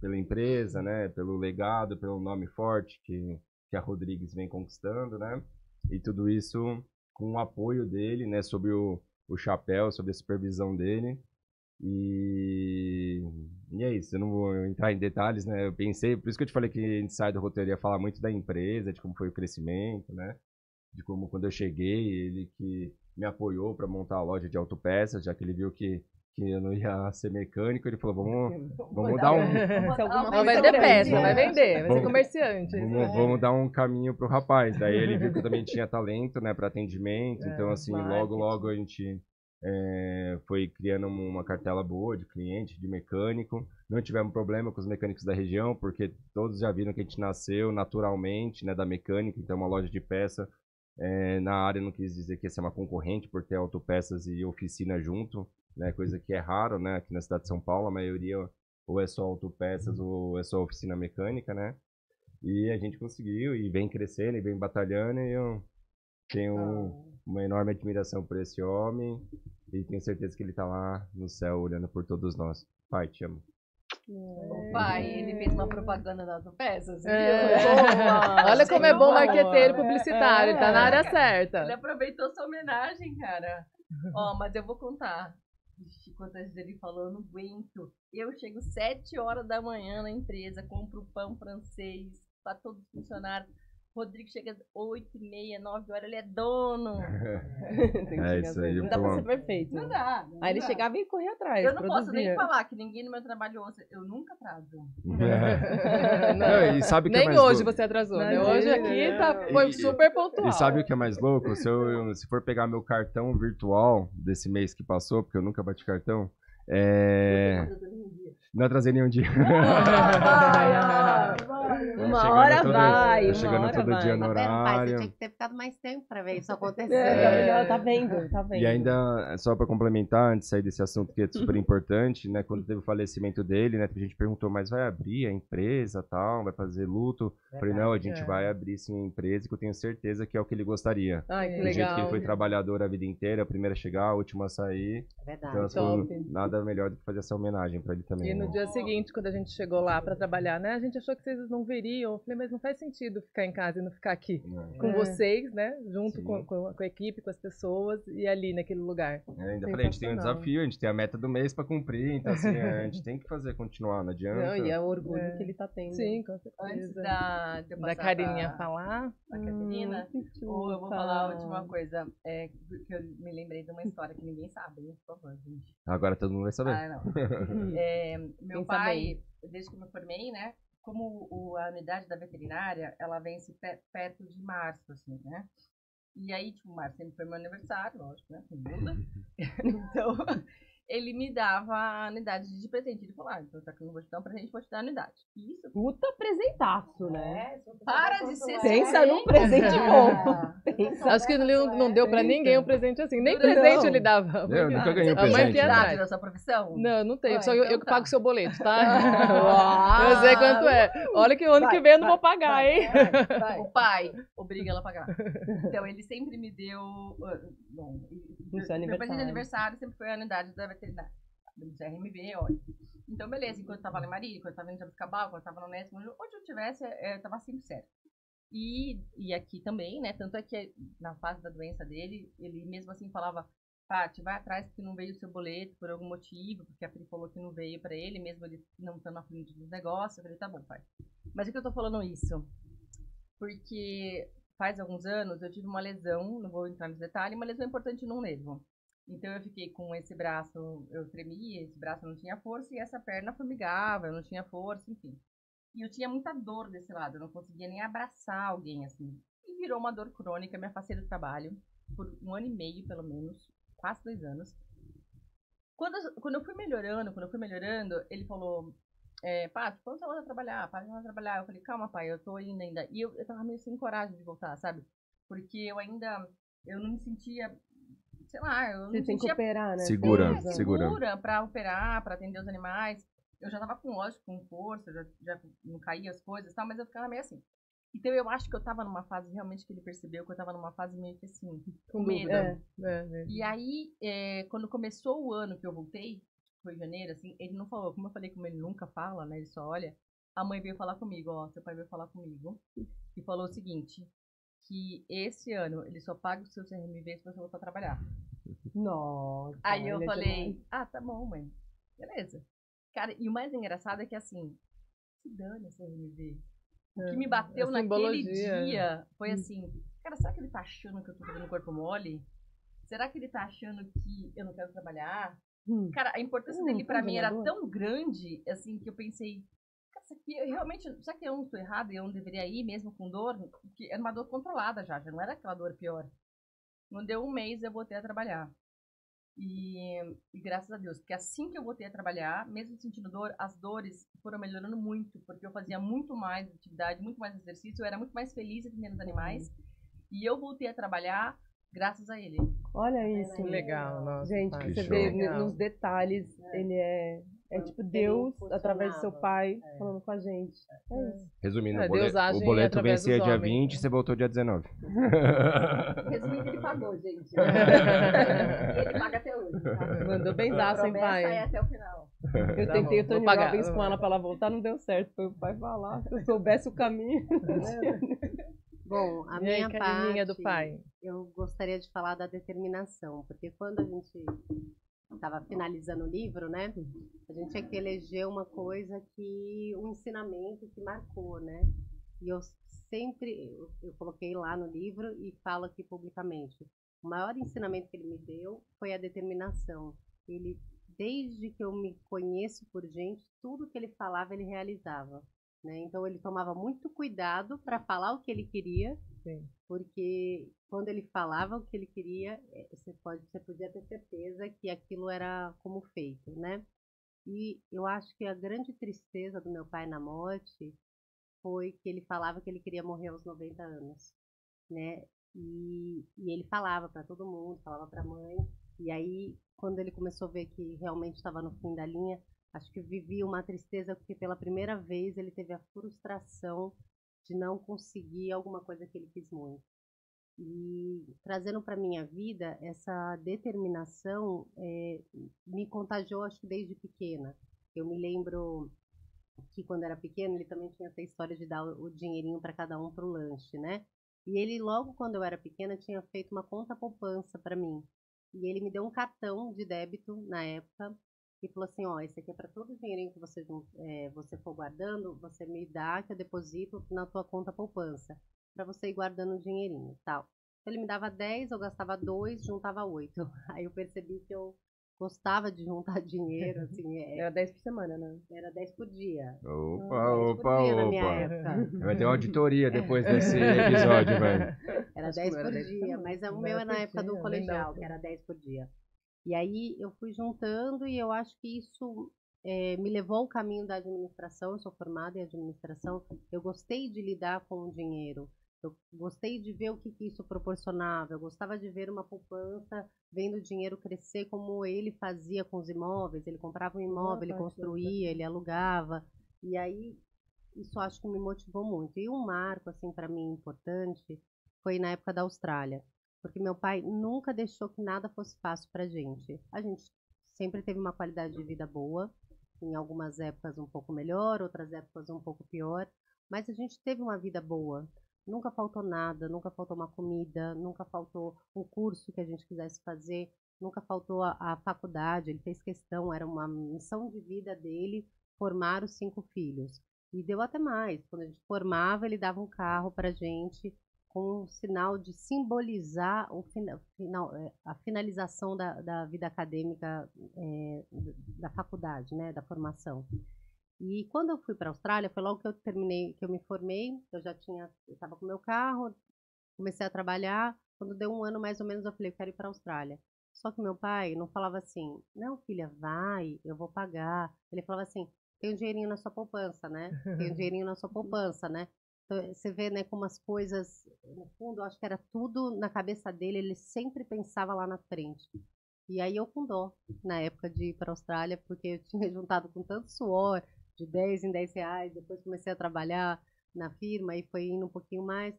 pela empresa, né, pelo legado, pelo nome forte que a Rodrigues vem conquistando, né, e tudo isso com o apoio dele, né, sobre o chapéu, sobre a supervisão dele. E é isso, eu não vou entrar em detalhes, né, eu pensei, por isso que eu te falei que a gente sai do roteiro ia falar muito da empresa, de como foi o crescimento, né, de como quando eu cheguei, ele que me apoiou para montar a loja de autopeças, já que ele viu que eu não ia ser mecânico, ele falou, vamos dar um... Não vai vender peça, vai vender, vai ser comerciante. Vamos dar um caminho pro rapaz. Daí ele viu que eu também tinha talento, né, para atendimento, então assim, logo a gente foi criando uma cartela boa de cliente, de mecânico. Não tivemos problema com os mecânicos da região, porque todos já viram que a gente nasceu naturalmente, né, da mecânica, então uma loja de peça. Na área não quis dizer que ia ser uma concorrente por ter autopeças e oficina junto, né, coisa que é raro, né, aqui na cidade de São Paulo, a maioria ou é só autopeças ou é só oficina mecânica, né, e a gente conseguiu e vem crescendo e vem batalhando, e eu tenho uma enorme admiração por esse homem e tenho certeza que ele tá lá no céu olhando por todos nós. Pai, te amo. O pai, ele fez uma propaganda das autopeças. Olha como é bom marqueteiro publicitário, ele tá na área certa. Ele aproveitou sua homenagem, cara. Mas eu vou contar. Ixi, quantas vezes ele falou, eu não aguento. Eu chego 7 horas da manhã na empresa, compro pão francês para todos os funcionários. Rodrigo chega às 8h30, 9 horas, ele é dono. Isso aí. Não dá pra ser perfeito. Não dá. Aí ele chegava e corria atrás. Eu não posso nem falar que ninguém no meu trabalho ouça. Eu nunca atraso. Não, e sabe o que nem é mais hoje louco? você atrasou, né? Hoje aqui foi super pontual. E sabe o que é mais louco? Se for pegar meu cartão virtual desse mês que passou, porque eu nunca bati cartão, não atrasei nenhum dia. Uma hora vai. Chegando todo dia no horário. Você tinha que ter ficado mais tempo pra ver isso acontecer. Tá vendo. E ainda, só pra complementar, antes de sair desse assunto que é super importante, né? Quando teve o falecimento dele, né? A gente perguntou, mas vai abrir a empresa tal? Vai fazer luto? Eu falei, não, a gente vai abrir sim a empresa, que eu tenho certeza que é o que ele gostaria. Ai, que do legal. jeito que ele foi trabalhador a vida inteira, a primeira a chegar, a última a sair. É verdade. Então, nada melhor do que fazer essa homenagem pra ele também. E no dia seguinte, quando a gente chegou lá pra trabalhar, né? A gente achou que vocês não veriam iam. Eu falei, mas não faz sentido ficar em casa e não ficar aqui com vocês, né? Junto com a equipe, com as pessoas e ali naquele lugar. Ainda falei, a gente tem um desafio, a gente tem a meta do mês pra cumprir, então assim, a gente tem que fazer, continuar, não adianta. Não, e é o orgulho que ele tá tendo. Sim, com certeza. Antes da Carininha falar. A Caterina, ou eu vou falar a última coisa, que eu me lembrei de uma história que ninguém sabe, né? Por favor, gente. Agora todo mundo vai saber. Ah, não. Meu pai, desde que eu me formei, né? Como a unidade da veterinária, ela vence perto de março, assim, né? E aí, tipo, março sempre foi meu aniversário, lógico, né? Muda. Então, ele me dava a unidade de presente. Ele falou, então já que eu não vou te dar um presente, vou te dar a unidade. Isso. Puta presentaço, né? Para de ser Pensa num presente bom. Acho que ele não deu pra ninguém um presente assim. Nem presente ele dava. Eu nunca ganhei um A mãe presente. piedade. da sua profissão? Não, não tenho. Só então eu que tá. pago o seu boleto, tá? Eu sei quanto é. Olha que ano que vem eu não vou pagar, hein? O pai obriga ela a pagar. Então, ele sempre me deu... Bom, meu presente de aniversário sempre foi a unidade da veterinária. Do CRMV, olha. Então, beleza. Enquanto eu tava lá em Marília, quando eu tava em Jabuticabal, quando eu tava no Unesco, onde eu tivesse, eu tava sempre certo. E aqui também, né? Tanto é que na fase da doença dele, ele mesmo assim falava, Paty, vai atrás porque não veio o seu boleto por algum motivo, porque a Pri falou que não veio pra ele, mesmo ele não estando à frente dos negócios. Eu falei, tá bom, pai. Mas é que eu tô falando isso? Porque faz alguns anos eu tive uma lesão, não vou entrar nos detalhes, uma lesão importante num nervo. Então eu fiquei com esse braço, eu tremia, esse braço não tinha força e essa perna formigava, eu não tinha força, enfim. E eu tinha muita dor desse lado, eu não conseguia nem abraçar alguém, assim. E virou uma dor crônica, me afastei do trabalho por 1 ano e meio, pelo menos, quase 2 anos. Quando eu fui melhorando, ele falou, Paty, quando você vai trabalhar? Paty, vai trabalhar. Eu falei, calma, pai, eu tô indo ainda. E eu tava meio sem coragem de voltar, sabe? Porque eu não me sentia, sei lá, eu não me Você tem que sentia operar, né? Segura. pra operar, pra atender os animais. Eu já tava lógico, com força, já não caía as coisas e tal, mas eu ficava meio assim. Então eu acho que eu tava numa fase, realmente, que ele percebeu que eu tava numa fase meio que assim, com medo. E aí, quando começou o ano que eu voltei, foi em janeiro, assim, ele não falou, como eu falei, como ele nunca fala, né, ele só olha, a mãe veio falar comigo, seu pai veio falar comigo, e falou o seguinte, que esse ano ele só paga o seu CRMV se você voltar a trabalhar. Nossa. Aí eu falei, tá bom, mãe, beleza. Cara, e o mais engraçado é que assim, se dane esse CRMV. O que me bateu naquele dia foi assim, cara, será que ele tá achando que eu tô fazendo corpo mole? Será que ele tá achando que eu não quero trabalhar? Cara, a importância dele pra mim era tão grande, assim, que eu pensei, cara, isso aqui, será que eu não estou errada e eu não deveria ir mesmo com dor? Porque era uma dor controlada já não era aquela dor pior. Não deu 1 mês, eu voltei a trabalhar. E graças a Deus, porque assim que eu voltei a trabalhar, mesmo sentindo dor, as dores foram melhorando muito, porque eu fazia muito mais atividade, muito mais exercício, eu era muito mais feliz atendendo os animais, e eu voltei a trabalhar graças a ele. Olha isso. Que legal, nossa. Gente, você vê nos detalhes, ele é tipo Deus, através do seu pai, falando com a gente. É isso. Resumindo, o boleto vencia dia 20 e você voltou dia 19. Resumindo, ele pagou, gente. E ele paga até hoje. Tá? Mandou benzaço, hein, pai? Vai até o final. Eu tentei o Tony Robbins com ela pra ela voltar, não deu certo. Foi o pai falar. Se eu soubesse o caminho. Bom, a minha parte, do pai. Eu gostaria de falar da determinação, porque quando a gente estava finalizando o livro, né, a gente tinha que eleger uma coisa um ensinamento que marcou, né, e eu coloquei lá no livro e falo aqui publicamente, o maior ensinamento que ele me deu foi a determinação. Ele, desde que eu me conheço por gente, tudo que ele falava, ele realizava. Né? Então ele tomava muito cuidado para falar o que ele queria, porque quando ele falava o que ele queria, você podia ter certeza que aquilo era como feito, né? E eu acho que a grande tristeza do meu pai na morte foi que ele falava que ele queria morrer aos 90 anos, né? E ele falava para todo mundo, falava para a mãe, e aí quando ele começou a ver que realmente estava no fim da linha, acho que vivia uma tristeza porque pela primeira vez ele teve a frustração de não conseguir alguma coisa que ele quis muito. E trazendo para minha vida, essa determinação me contagiou, acho que desde pequena. Eu me lembro que quando era pequeno, ele também tinha essa história de dar o dinheirinho para cada um para o lanche, né? E ele, logo quando eu era pequena, tinha feito uma conta poupança para mim. E ele me deu um cartão de débito na época e falou assim, ó, esse aqui é para todo o dinheirinho que você for guardando, você me dá que eu deposito na tua conta poupança, para você ir guardando o dinheirinho, tal. Então, ele me dava 10, eu gastava 2, juntava 8. Aí eu percebi que eu gostava de juntar dinheiro, assim, Era 10 por semana, né? Era 10 por dia. Opa. Na minha época. Vai ter uma auditoria depois desse episódio, velho. Era Acho 10 que não por era 10 por dia, semana. mas o Não meu era é na por época dia, do nem colegial, dá. que era 10 por dia. E aí eu fui juntando e eu acho que isso me levou ao caminho da administração. Eu sou formada em administração. Eu gostei de lidar com o dinheiro. Eu gostei de ver o que isso proporcionava. Eu gostava de ver uma poupança, vendo o dinheiro crescer como ele fazia com os imóveis. Ele comprava um imóvel, ele construía, ele alugava. E aí isso acho que me motivou muito. E um marco, assim, para mim importante foi na época da Austrália. Porque meu pai nunca deixou que nada fosse fácil pra gente. A gente sempre teve uma qualidade de vida boa, em algumas épocas um pouco melhor, outras épocas um pouco pior, mas a gente teve uma vida boa. Nunca faltou nada, nunca faltou uma comida, nunca faltou um curso que a gente quisesse fazer, nunca faltou a faculdade. Ele fez questão, era uma missão de vida dele formar os 5 filhos. E deu até mais. Quando a gente formava, ele dava um carro para a gente com um sinal de simbolizar a finalização da vida acadêmica da faculdade, né, da formação. E quando eu fui para a Austrália, foi logo que eu terminei, que eu me formei, eu estava com meu carro, comecei a trabalhar. Quando deu um ano mais ou menos, eu falei, eu quero ir para a Austrália. Só que meu pai não falava assim, não, filha, vai, eu vou pagar. Ele falava assim, tem um dinheirinho na sua poupança, né? Tem um dinheirinho na sua poupança, né? Então, você vê, né, como as coisas, no fundo, eu acho que era tudo na cabeça dele, ele sempre pensava lá na frente. E aí eu com dó, na época de ir para a Austrália, porque eu tinha juntado com tanto suor, de 10 em 10 reais, depois comecei a trabalhar na firma e foi indo um pouquinho mais,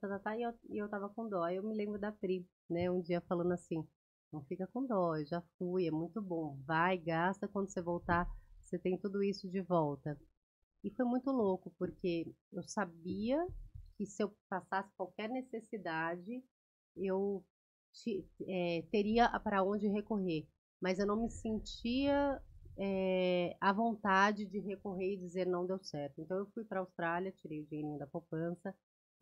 e eu tava com dó. Aí eu me lembro da Pri, né, um dia falando assim, não fica com dó, eu já fui, é muito bom, vai, gasta, quando você voltar, você tem tudo isso de volta. E foi muito louco, porque eu sabia que se eu passasse qualquer necessidade, eu teria para onde recorrer, mas eu não me sentia à vontade de recorrer e dizer não deu certo. Então eu fui para a Austrália, tirei o dinheirinho da poupança,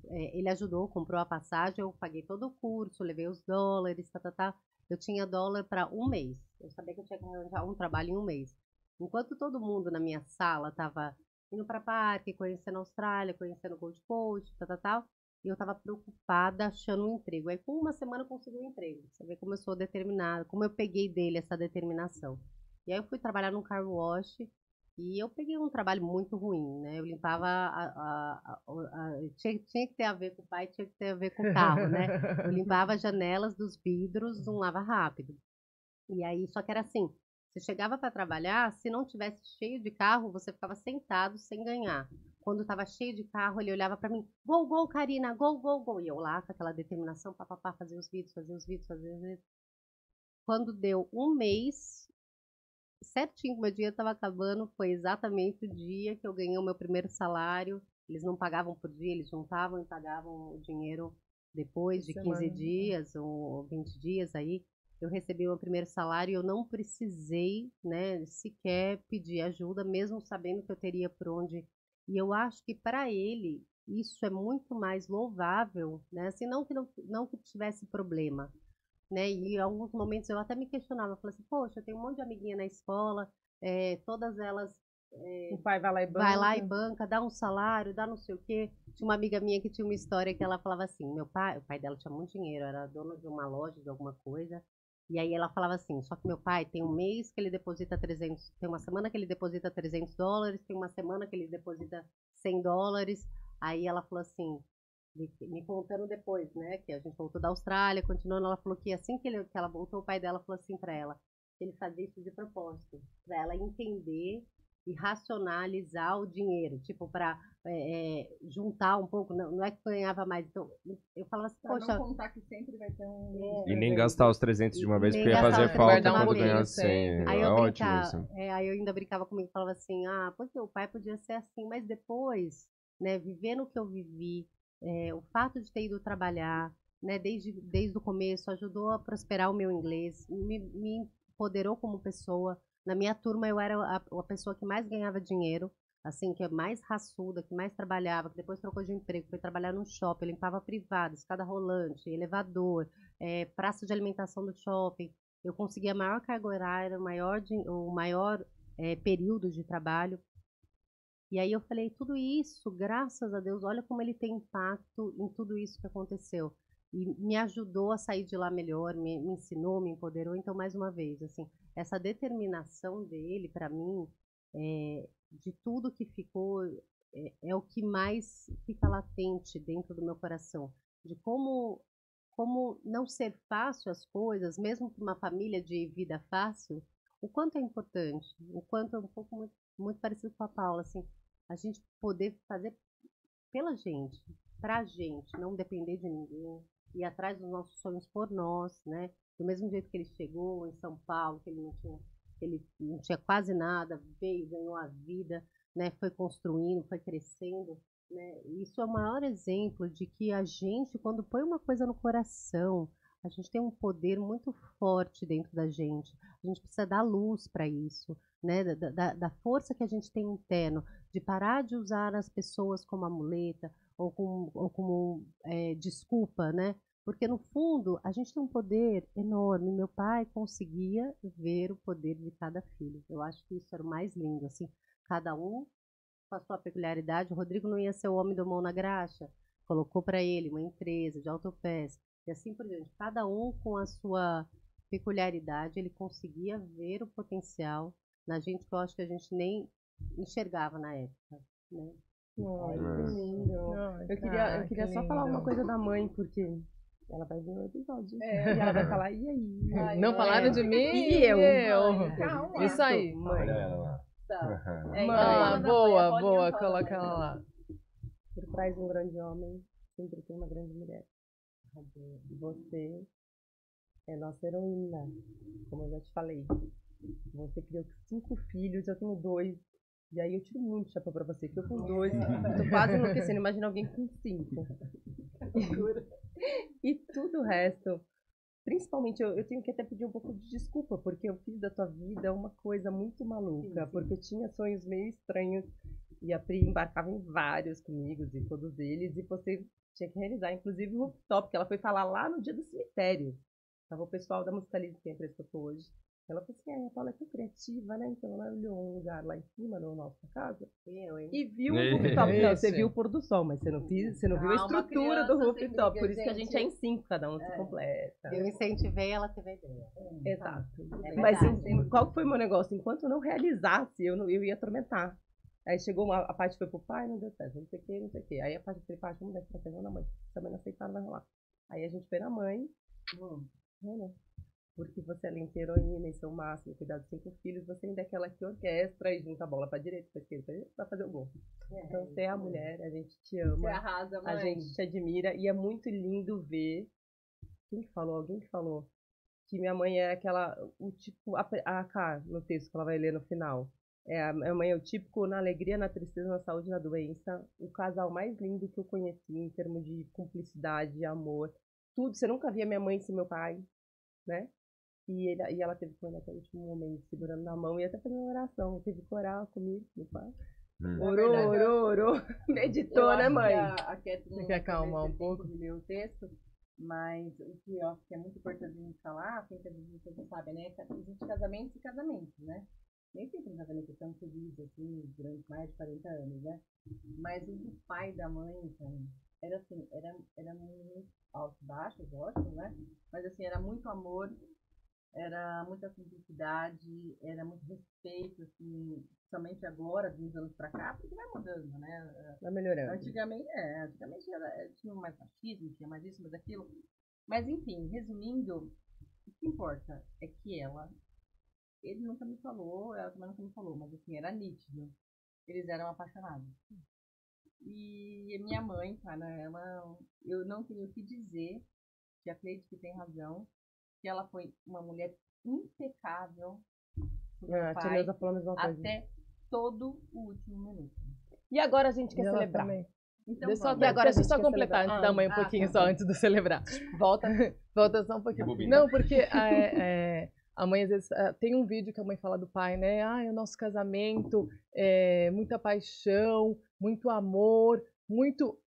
ele ajudou, comprou a passagem, eu paguei todo o curso, levei os dólares, tá. Eu tinha dólar para um mês. Eu sabia que eu tinha que arranjar um trabalho em um mês. Enquanto todo mundo na minha sala estava indo para parque, conhecendo a Austrália, conhecendo o Gold Coast, tal. E eu estava preocupada achando um emprego. Aí, com uma semana, eu consegui um emprego. Você vê como eu sou determinada, como eu peguei dele essa determinação. E aí, eu fui trabalhar num car wash e eu peguei um trabalho muito ruim, né? Eu limpava tinha que ter a ver com o pai, tinha que ter a ver com o carro, né? Eu limpava as janelas dos vidros, um lava rápido. E aí, só que era assim, você chegava para trabalhar, se não tivesse cheio de carro, você ficava sentado sem ganhar. Quando estava cheio de carro, ele olhava para mim, gol, gol, Karina, gol, gol, gol. E eu lá, com aquela determinação, papapá, fazia os vídeos. Quando deu um mês, certinho, meu dia estava acabando, foi exatamente o dia que eu ganhei o meu primeiro salário. Eles não pagavam por dia, eles juntavam e pagavam o dinheiro depois de 15 dias ou 20 dias aí. Eu recebi o meu primeiro salário e eu não precisei, né, sequer pedir ajuda, mesmo sabendo que eu teria por onde. E eu acho que para ele isso é muito mais louvável, né? Assim, não que tivesse problema, né? E em alguns momentos eu até me questionava, falei assim, poxa, eu tenho um monte de amiguinha na escola, todas elas o pai vai lá e banca, dá um salário, dá não sei o quê. Tinha uma amiga minha que tinha uma história que ela falava assim, o pai dela tinha muito dinheiro, era dono de uma loja, de alguma coisa, e aí ela falava assim, só que meu pai tem um mês que ele deposita 300, tem uma semana que ele deposita $300, tem uma semana que ele deposita $100, aí ela falou assim, me contando depois, né, que a gente voltou da Austrália, continuando, ela falou que assim que ela voltou, o pai dela falou assim pra ela, que ele fazia isso de propósito, pra ela entender e racionalizar o dinheiro, tipo, para juntar um pouco, não é que ganhava mais. Então, eu falava assim, pra poxa. Não contar que sempre vai ter um. E nem gastar os 300 de uma vez, porque ia gastar fazer os falta 300 quando de uma ganhar vez. 100. Aí É eu, ótimo brincava, isso. aí eu ainda brincava comigo, falava assim, porque o pai podia ser assim, mas depois, né, vivendo o que eu vivi, o fato de ter ido trabalhar, né, desde o começo, ajudou a prosperar o meu inglês, me empoderou como pessoa. Na minha turma, eu era a pessoa que mais ganhava dinheiro, assim, que é mais raçuda, que mais trabalhava, que depois trocou de emprego, foi trabalhar num shopping, limpava privado, escada rolante, elevador, praça de alimentação do shopping. Eu consegui a maior carga horária, o maior período de trabalho. E aí eu falei, tudo isso, graças a Deus, olha como ele tem impacto em tudo isso que aconteceu. E me ajudou a sair de lá melhor, me ensinou, me empoderou. Então, mais uma vez, assim, essa determinação dele, para mim, de tudo que ficou, é o que mais fica latente dentro do meu coração. De como não ser fácil as coisas, mesmo para uma família de vida fácil, o quanto é importante, o quanto é um pouco muito parecido com a Paula, assim, a gente poder fazer pela gente, pra gente, não depender de ninguém, ir atrás dos nossos sonhos por nós, né? Do mesmo jeito que ele chegou em São Paulo, que ele não tinha quase nada, veio, ganhou a vida, né? Foi construindo, foi crescendo, né? Isso é o maior exemplo de que a gente, quando põe uma coisa no coração, a gente tem um poder muito forte dentro da gente. A gente precisa dar luz para isso, né? Da força que a gente tem interno, de parar de usar as pessoas como amuleta ou como desculpa, né? Porque no fundo a gente tem um poder enorme. Meu pai conseguia ver o poder de cada filho. Eu acho que isso era o mais lindo, assim, cada um com a sua peculiaridade. O Rodrigo não ia ser o homem do mão na graxa, colocou para ele uma empresa de autopeça e assim por diante. Cada um com a sua peculiaridade, ele conseguia ver o potencial na gente que eu acho que a gente nem enxergava na época, né? Ai, que lindo. Eu queria só falar uma coisa da mãe, porque ela vai ver o episódio. E ela vai falar, e aí? Ai, não falaram de mim? E eu? Calma. Isso aí. Mãe. Olha ela lá. Boa, coloca ela lá. Por trás de um grande homem, sempre tem uma grande mulher. Você é nossa heroína, como eu já te falei. Você criou 5 filhos, eu tenho 2. E aí eu tiro muito chapéu pra você, que eu com 2, tô quase enlouquecendo. Imagina alguém com 5. E tudo o resto. Principalmente, eu tenho que até pedir um pouco de desculpa, porque eu fiz da tua vida uma coisa muito maluca, porque eu tinha sonhos meio estranhos, e a Pri embarcava em vários comigo, e todos eles, e você tinha que realizar, inclusive o rooftop, que ela foi falar lá no dia do cemitério. Tava o pessoal da Musicalize, que é a empresa que eu tô hoje. Ela falou assim, a Paula é tão criativa, né? Então ela olhou um lugar lá em cima, na nossa casa, e viu o rooftop. Não, você viu o pôr do sol, mas você não viu a estrutura do rooftop. Por isso que a gente é em 5, cada um se completa. Eu incentivei, ela teve a ideia. Exato. Mas qual que foi o meu negócio? Enquanto eu não realizasse, eu ia atormentar. Aí chegou a parte foi pro pai, não deu certo, não sei o que. Aí a parte foi, pai, vamos dar estratégia na mãe. Se a mãe não aceitar, não vai rolar. Aí a gente foi na mãe, porque você além de heroína e seu máximo, cuidar dos 5 filhos, você ainda é aquela que orquestra e junta a bola pra direita, pra esquerda, pra fazer o gol. Então você é a mulher, a gente te ama. Você arrasa, mãe. A gente te admira e é muito lindo ver. Quem que falou? Alguém que falou que minha mãe é aquela, o tipo, a Cá, no texto que ela vai ler no final. Minha mãe é o típico na alegria, na tristeza, na saúde, na doença. O casal mais lindo que eu conheci em termos de cumplicidade, amor. Tudo. Você nunca via minha mãe sem meu pai, né? E ela teve com ele até o último momento, segurando na mão e até fazendo uma oração. Teve que orar comigo, meu pai. Orou. Meditou, né, mãe? Você quer acalmar um pouco? De ler o texto, mas o que eu acho que é muito importante a gente falar, quem você sabe, né? Existem casamentos e casamentos, né? Nem sempre um casamento tão feliz, assim, durante mais de 40 anos, né? Mas o pai da mãe, então, era assim, era muito alto, baixo, lógico, né? Mas assim, era muito amor, era muita simplicidade, era muito respeito, assim, somente agora, de uns anos pra cá, porque vai mudando, né? Vai melhorando. Antigamente tinha mais machismo, tinha mais isso, mais aquilo. Mas enfim, resumindo, o que importa é que ela ele nunca me falou, ela também nunca me falou, mas assim, era nítido. Eles eram apaixonados. E a minha mãe, cara, eu não tenho o que dizer, que acredito que tem razão, que ela foi uma mulher impecável pro meu pai, até todo o último minuto. E agora a gente quer celebrar. Então, deixa eu só completar antes da mãe um pouquinho, só antes de celebrar. Volta só um pouquinho. Não, porque a mãe às vezes tem um vídeo que a mãe fala do pai, né? O nosso casamento, muita paixão, muito amor, muito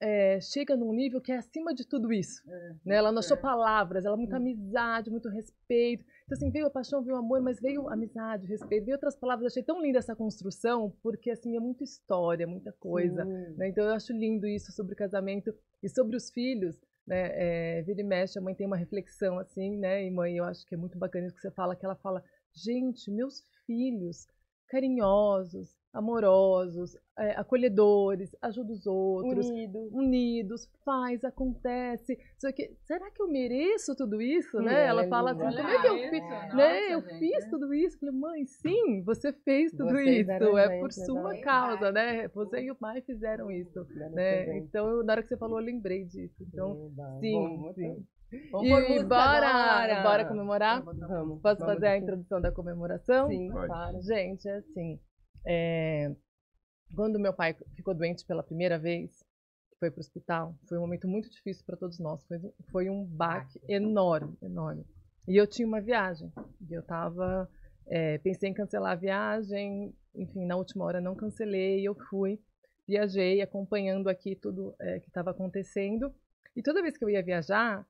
chega num nível que é acima de tudo isso, né? Ela não achou palavras, ela muita amizade, muito respeito. Então assim, veio a paixão, veio o amor, mas veio amizade, respeito, veio outras palavras. Achei tão linda essa construção, porque assim é muita história, muita coisa, né? Então eu acho lindo isso sobre o casamento e sobre os filhos, né? Vira e mexe, a mãe tem uma reflexão assim, né? E mãe, eu acho que é muito bacana isso que você fala, que ela fala, gente, meus filhos carinhosos, amorosos, acolhedores, ajudam os outros, unidos, faz, acontece. Só que, será que eu mereço tudo isso, né? Ela fala assim, como é que eu fiz? Né? Eu fiz tudo isso. Eu falei, mãe, sim, você fez tudo isso. É por sua causa, né? Você e o pai fizeram isso, né? Então, na hora que você falou, eu lembrei disso. Então, sim. E bora comemorar? Vamos. Posso fazer a introdução da comemoração? Sim, claro. Gente, é assim, quando meu pai ficou doente pela primeira vez, foi para o hospital, foi um momento muito difícil para todos nós, foi um baque enorme. E eu tinha uma viagem, e eu pensei em cancelar a viagem, enfim, na última hora não cancelei, eu viajei acompanhando aqui tudo que estava acontecendo, e toda vez que eu ia viajar,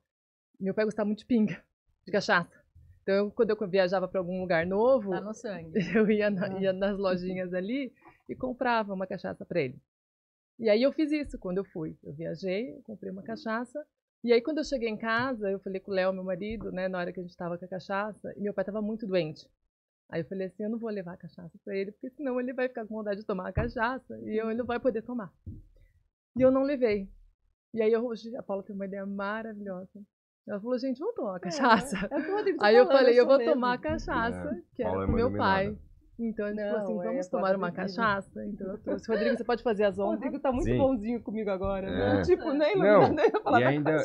meu pai gostava muito de pinga, de cachaça. Então, quando eu viajava para algum lugar novo, tá no sangue. Eu ia nas lojinhas ali e comprava uma cachaça para ele. E aí eu fiz isso quando eu fui. Eu viajei, comprei uma cachaça. E aí quando eu cheguei em casa, eu falei com o Léo, meu marido, né, na hora que a gente estava com a cachaça, e meu pai estava muito doente. Aí eu falei assim, eu não vou levar a cachaça para ele, porque senão ele vai ficar com vontade de tomar a cachaça e ele não vai poder tomar. E eu não levei. E aí hoje a Paula tem uma ideia maravilhosa. Ela falou, gente, vamos tomar uma cachaça. Aí eu falei, eu vou tomar a cachaça, que era com meu pai. Então a gente falou assim, vamos tomar uma cachaça. Então eu trouxe. Rodrigo, você pode fazer as honras? Rodrigo tá muito bonzinho comigo agora, né? Tipo, nem falar e ainda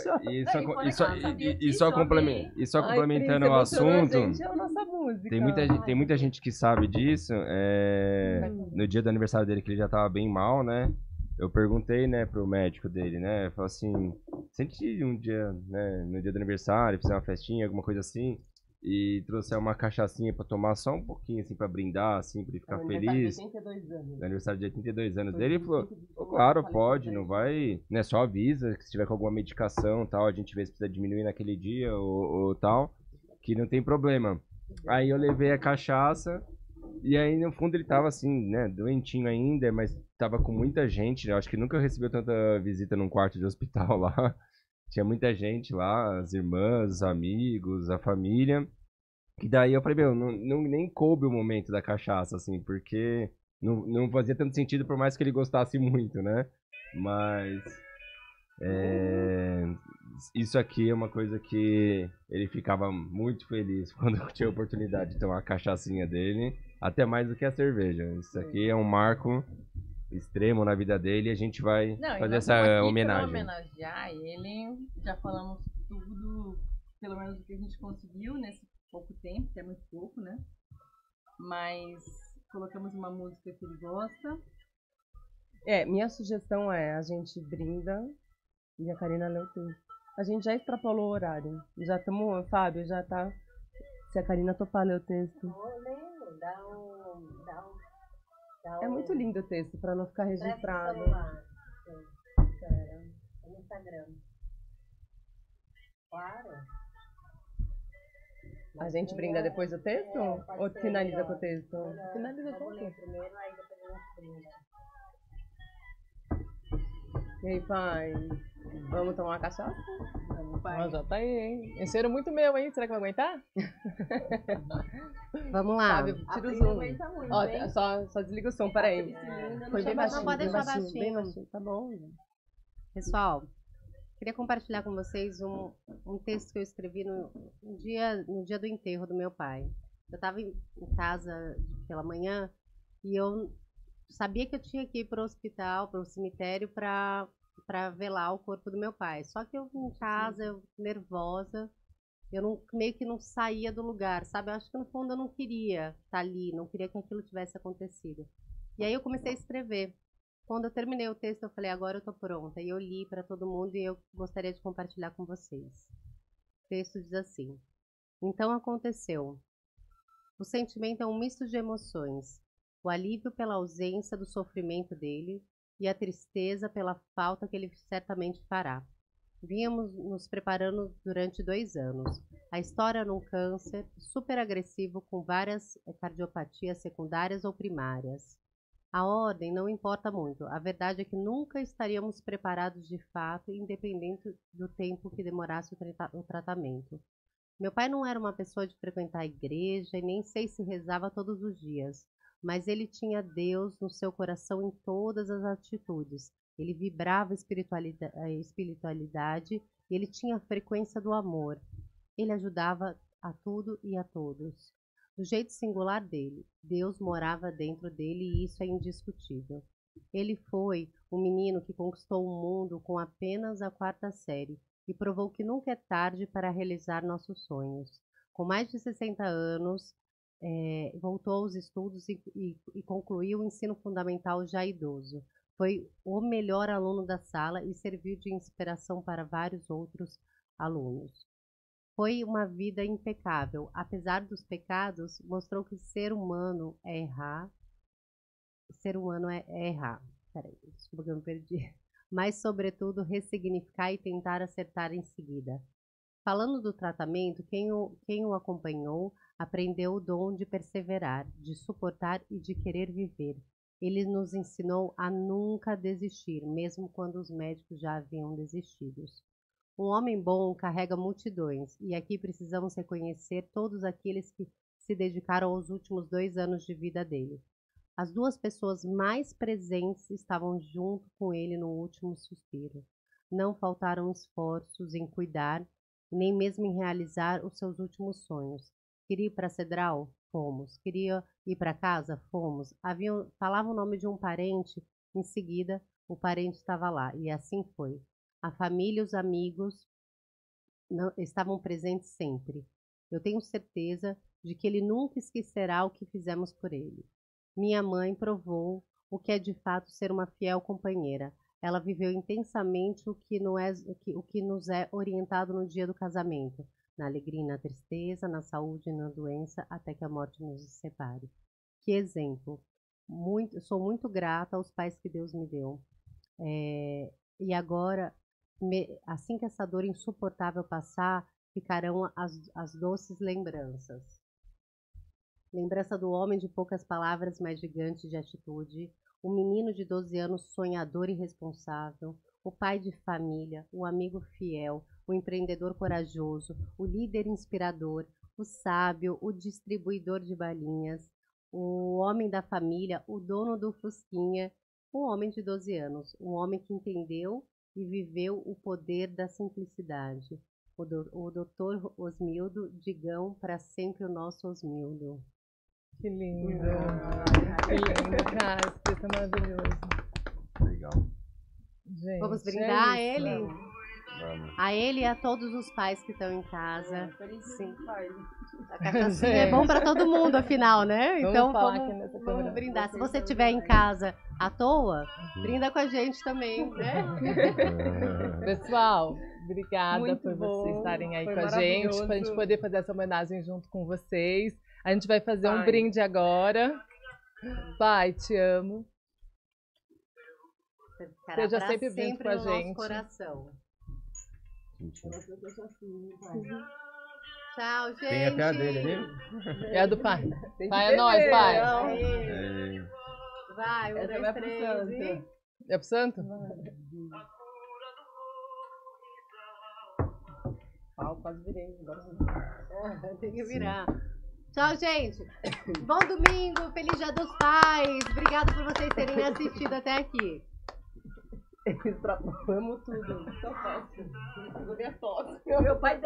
só complementando o assunto, tem muita gente que sabe disso. No dia do aniversário dele, que ele já tava bem mal, né? Eu perguntei, né, pro médico dele, né, eu falei assim, se a gente um dia, né, no dia do aniversário, fizer uma festinha, alguma coisa assim, e trouxer uma cachaçinha pra tomar só um pouquinho, assim, pra brindar, assim, pra ele ficar feliz. No aniversário de 82 anos dele, ele falou, claro, pode, não vai, né, só avisa, que se tiver com alguma medicação tal, a gente vê se precisa diminuir naquele dia ou tal, que não tem problema. Aí eu levei a cachaça, e aí no fundo ele tava assim, né, doentinho ainda, mas tava com muita gente, né? Acho que nunca recebeu tanta visita num quarto de hospital lá. Tinha muita gente lá, as irmãs, os amigos, a família. E daí eu falei, meu, nem coube o momento da cachaça, assim, porque não fazia tanto sentido, por mais que ele gostasse muito, né? Mas isso aqui é uma coisa que ele ficava muito feliz quando tinha a oportunidade de tomar a cachaçinha dele, até mais do que a cerveja. Isso aqui é um marco extremo na vida dele e a gente vai fazer essa homenagem. Para homenagear ele, já falamos tudo, pelo menos o que a gente conseguiu nesse pouco tempo, que é muito pouco, né? Mas colocamos uma música que ele gosta. Minha sugestão é a gente brinda e a Karina lê o texto. A gente já extrapolou o horário. Já estamos, Fábio, já tá. Se a Karina topar ler o texto. É muito lindo o texto, para não ficar registrado. No Instagram. Claro. A gente brinda depois do texto? Ou finaliza com o texto? Finaliza com o texto. Primeiro, aí depois a gente brinda. E aí, pai? Vamos tomar uma cachaça? Vamos, pai. Já tá aí, hein? Encheram muito meu, hein? Será que vai aguentar? Vamos lá. Fábio, tira o zoom. Ó, só desliga o som, peraí. Foi bem baixinho. Não pode deixar baixinho. Bem baixinho. Tá bom. Pessoal, queria compartilhar com vocês um texto que eu escrevi no dia do enterro do meu pai. Eu estava em casa pela manhã e eu sabia que eu tinha que ir para o hospital, para o cemitério, para velar o corpo do meu pai. Só que eu em casa, eu nervosa, eu não, meio que não saía do lugar, sabe? Eu acho que no fundo eu não queria estar ali, não queria que aquilo tivesse acontecido. E aí eu comecei a escrever. Quando eu terminei o texto, eu falei, agora eu estou pronta. E eu li para todo mundo e eu gostaria de compartilhar com vocês. O texto diz assim: então aconteceu. O sentimento é um misto de emoções. O alívio pela ausência do sofrimento dele e a tristeza pela falta que ele certamente fará. Vínhamos nos preparando durante 2 anos. A história era um câncer super agressivo com várias cardiopatias secundárias ou primárias. A ordem não importa muito. A verdade é que nunca estaríamos preparados de fato, independente do tempo que demorasse o tratamento. Meu pai não era uma pessoa de frequentar a igreja e nem sei se rezava todos os dias, mas ele tinha Deus no seu coração em todas as atitudes. Ele vibrava a espiritualidade e ele tinha a frequência do amor. Ele ajudava a tudo e a todos. Do jeito singular dele, Deus morava dentro dele e isso é indiscutível. Ele foi um menino que conquistou o mundo com apenas a 4ª série e provou que nunca é tarde para realizar nossos sonhos. Com mais de 60 anos, voltou aos estudos e concluiu o ensino fundamental já idoso. Foi o melhor aluno da sala e serviu de inspiração para vários outros alunos. Foi uma vida impecável. Apesar dos pecados, mostrou que ser humano é errar. Ser humano é errar. Peraí, desculpa que eu me perdi. Mas, sobretudo, ressignificar e tentar acertar em seguida. Falando do tratamento, quem o acompanhou aprendeu o dom de perseverar, de suportar e de querer viver. Ele nos ensinou a nunca desistir, mesmo quando os médicos já haviam desistido. Um homem bom carrega multidões, e aqui precisamos reconhecer todos aqueles que se dedicaram aos últimos 2 anos de vida dele. As 2 pessoas mais presentes estavam junto com ele no último suspiro. Não faltaram esforços em cuidar, nem mesmo em realizar os seus últimos sonhos. Queria ir para a Cedral? Fomos. Queria ir para casa? Fomos. Falava o nome de um parente, em seguida o parente estava lá, e assim foi. A família e os amigos estavam presentes sempre. Eu tenho certeza de que ele nunca esquecerá o que fizemos por ele. Minha mãe provou o que é de fato ser uma fiel companheira. Ela viveu intensamente o que nos é orientado no dia do casamento, na alegria e na tristeza, na saúde e na doença, até que a morte nos separe. Que exemplo! Sou muito grata aos pais que Deus me deu. E agora, assim que essa dor insuportável passar, ficarão as doces lembranças. Lembrança do homem de poucas palavras, mas gigante de atitude, o menino de 12 anos sonhador e responsável, o pai de família, o amigo fiel, o empreendedor corajoso, o líder inspirador, o sábio, o distribuidor de balinhas, o homem da família, o dono do Fusquinha, um homem de 12 anos, um homem que entendeu e viveu o poder da simplicidade. O doutor Osmildo, digam para sempre o nosso Osmildo. Que lindo. Que lindo, cara. Esse texto é maravilhoso. Legal. Gente, vamos brindar a ele? Vamos. A ele e a todos os pais que estão em casa. Sim. A cachaçinha é bom para todo mundo, afinal, né? Então vamos brindar. Se você estiver em casa à toa, brinda com a gente também, né? Pessoal, obrigada por vocês estarem aí com a gente, para a gente poder fazer essa homenagem junto com vocês. A gente vai fazer um brinde agora. Pai, te amo. Seja sempre junto com a gente. Coração. Tchau, gente. Tem até a dele ali? É a do pai. Pai é nós, pai. Vai, 1, 2, 3 É pro santo? Quase virei. Agora tem que virar. Tchau, gente. Bom domingo. Feliz Dia dos Pais. Obrigada por vocês terem assistido até aqui. Extrapolamos tudo. Só fácil. Meu pai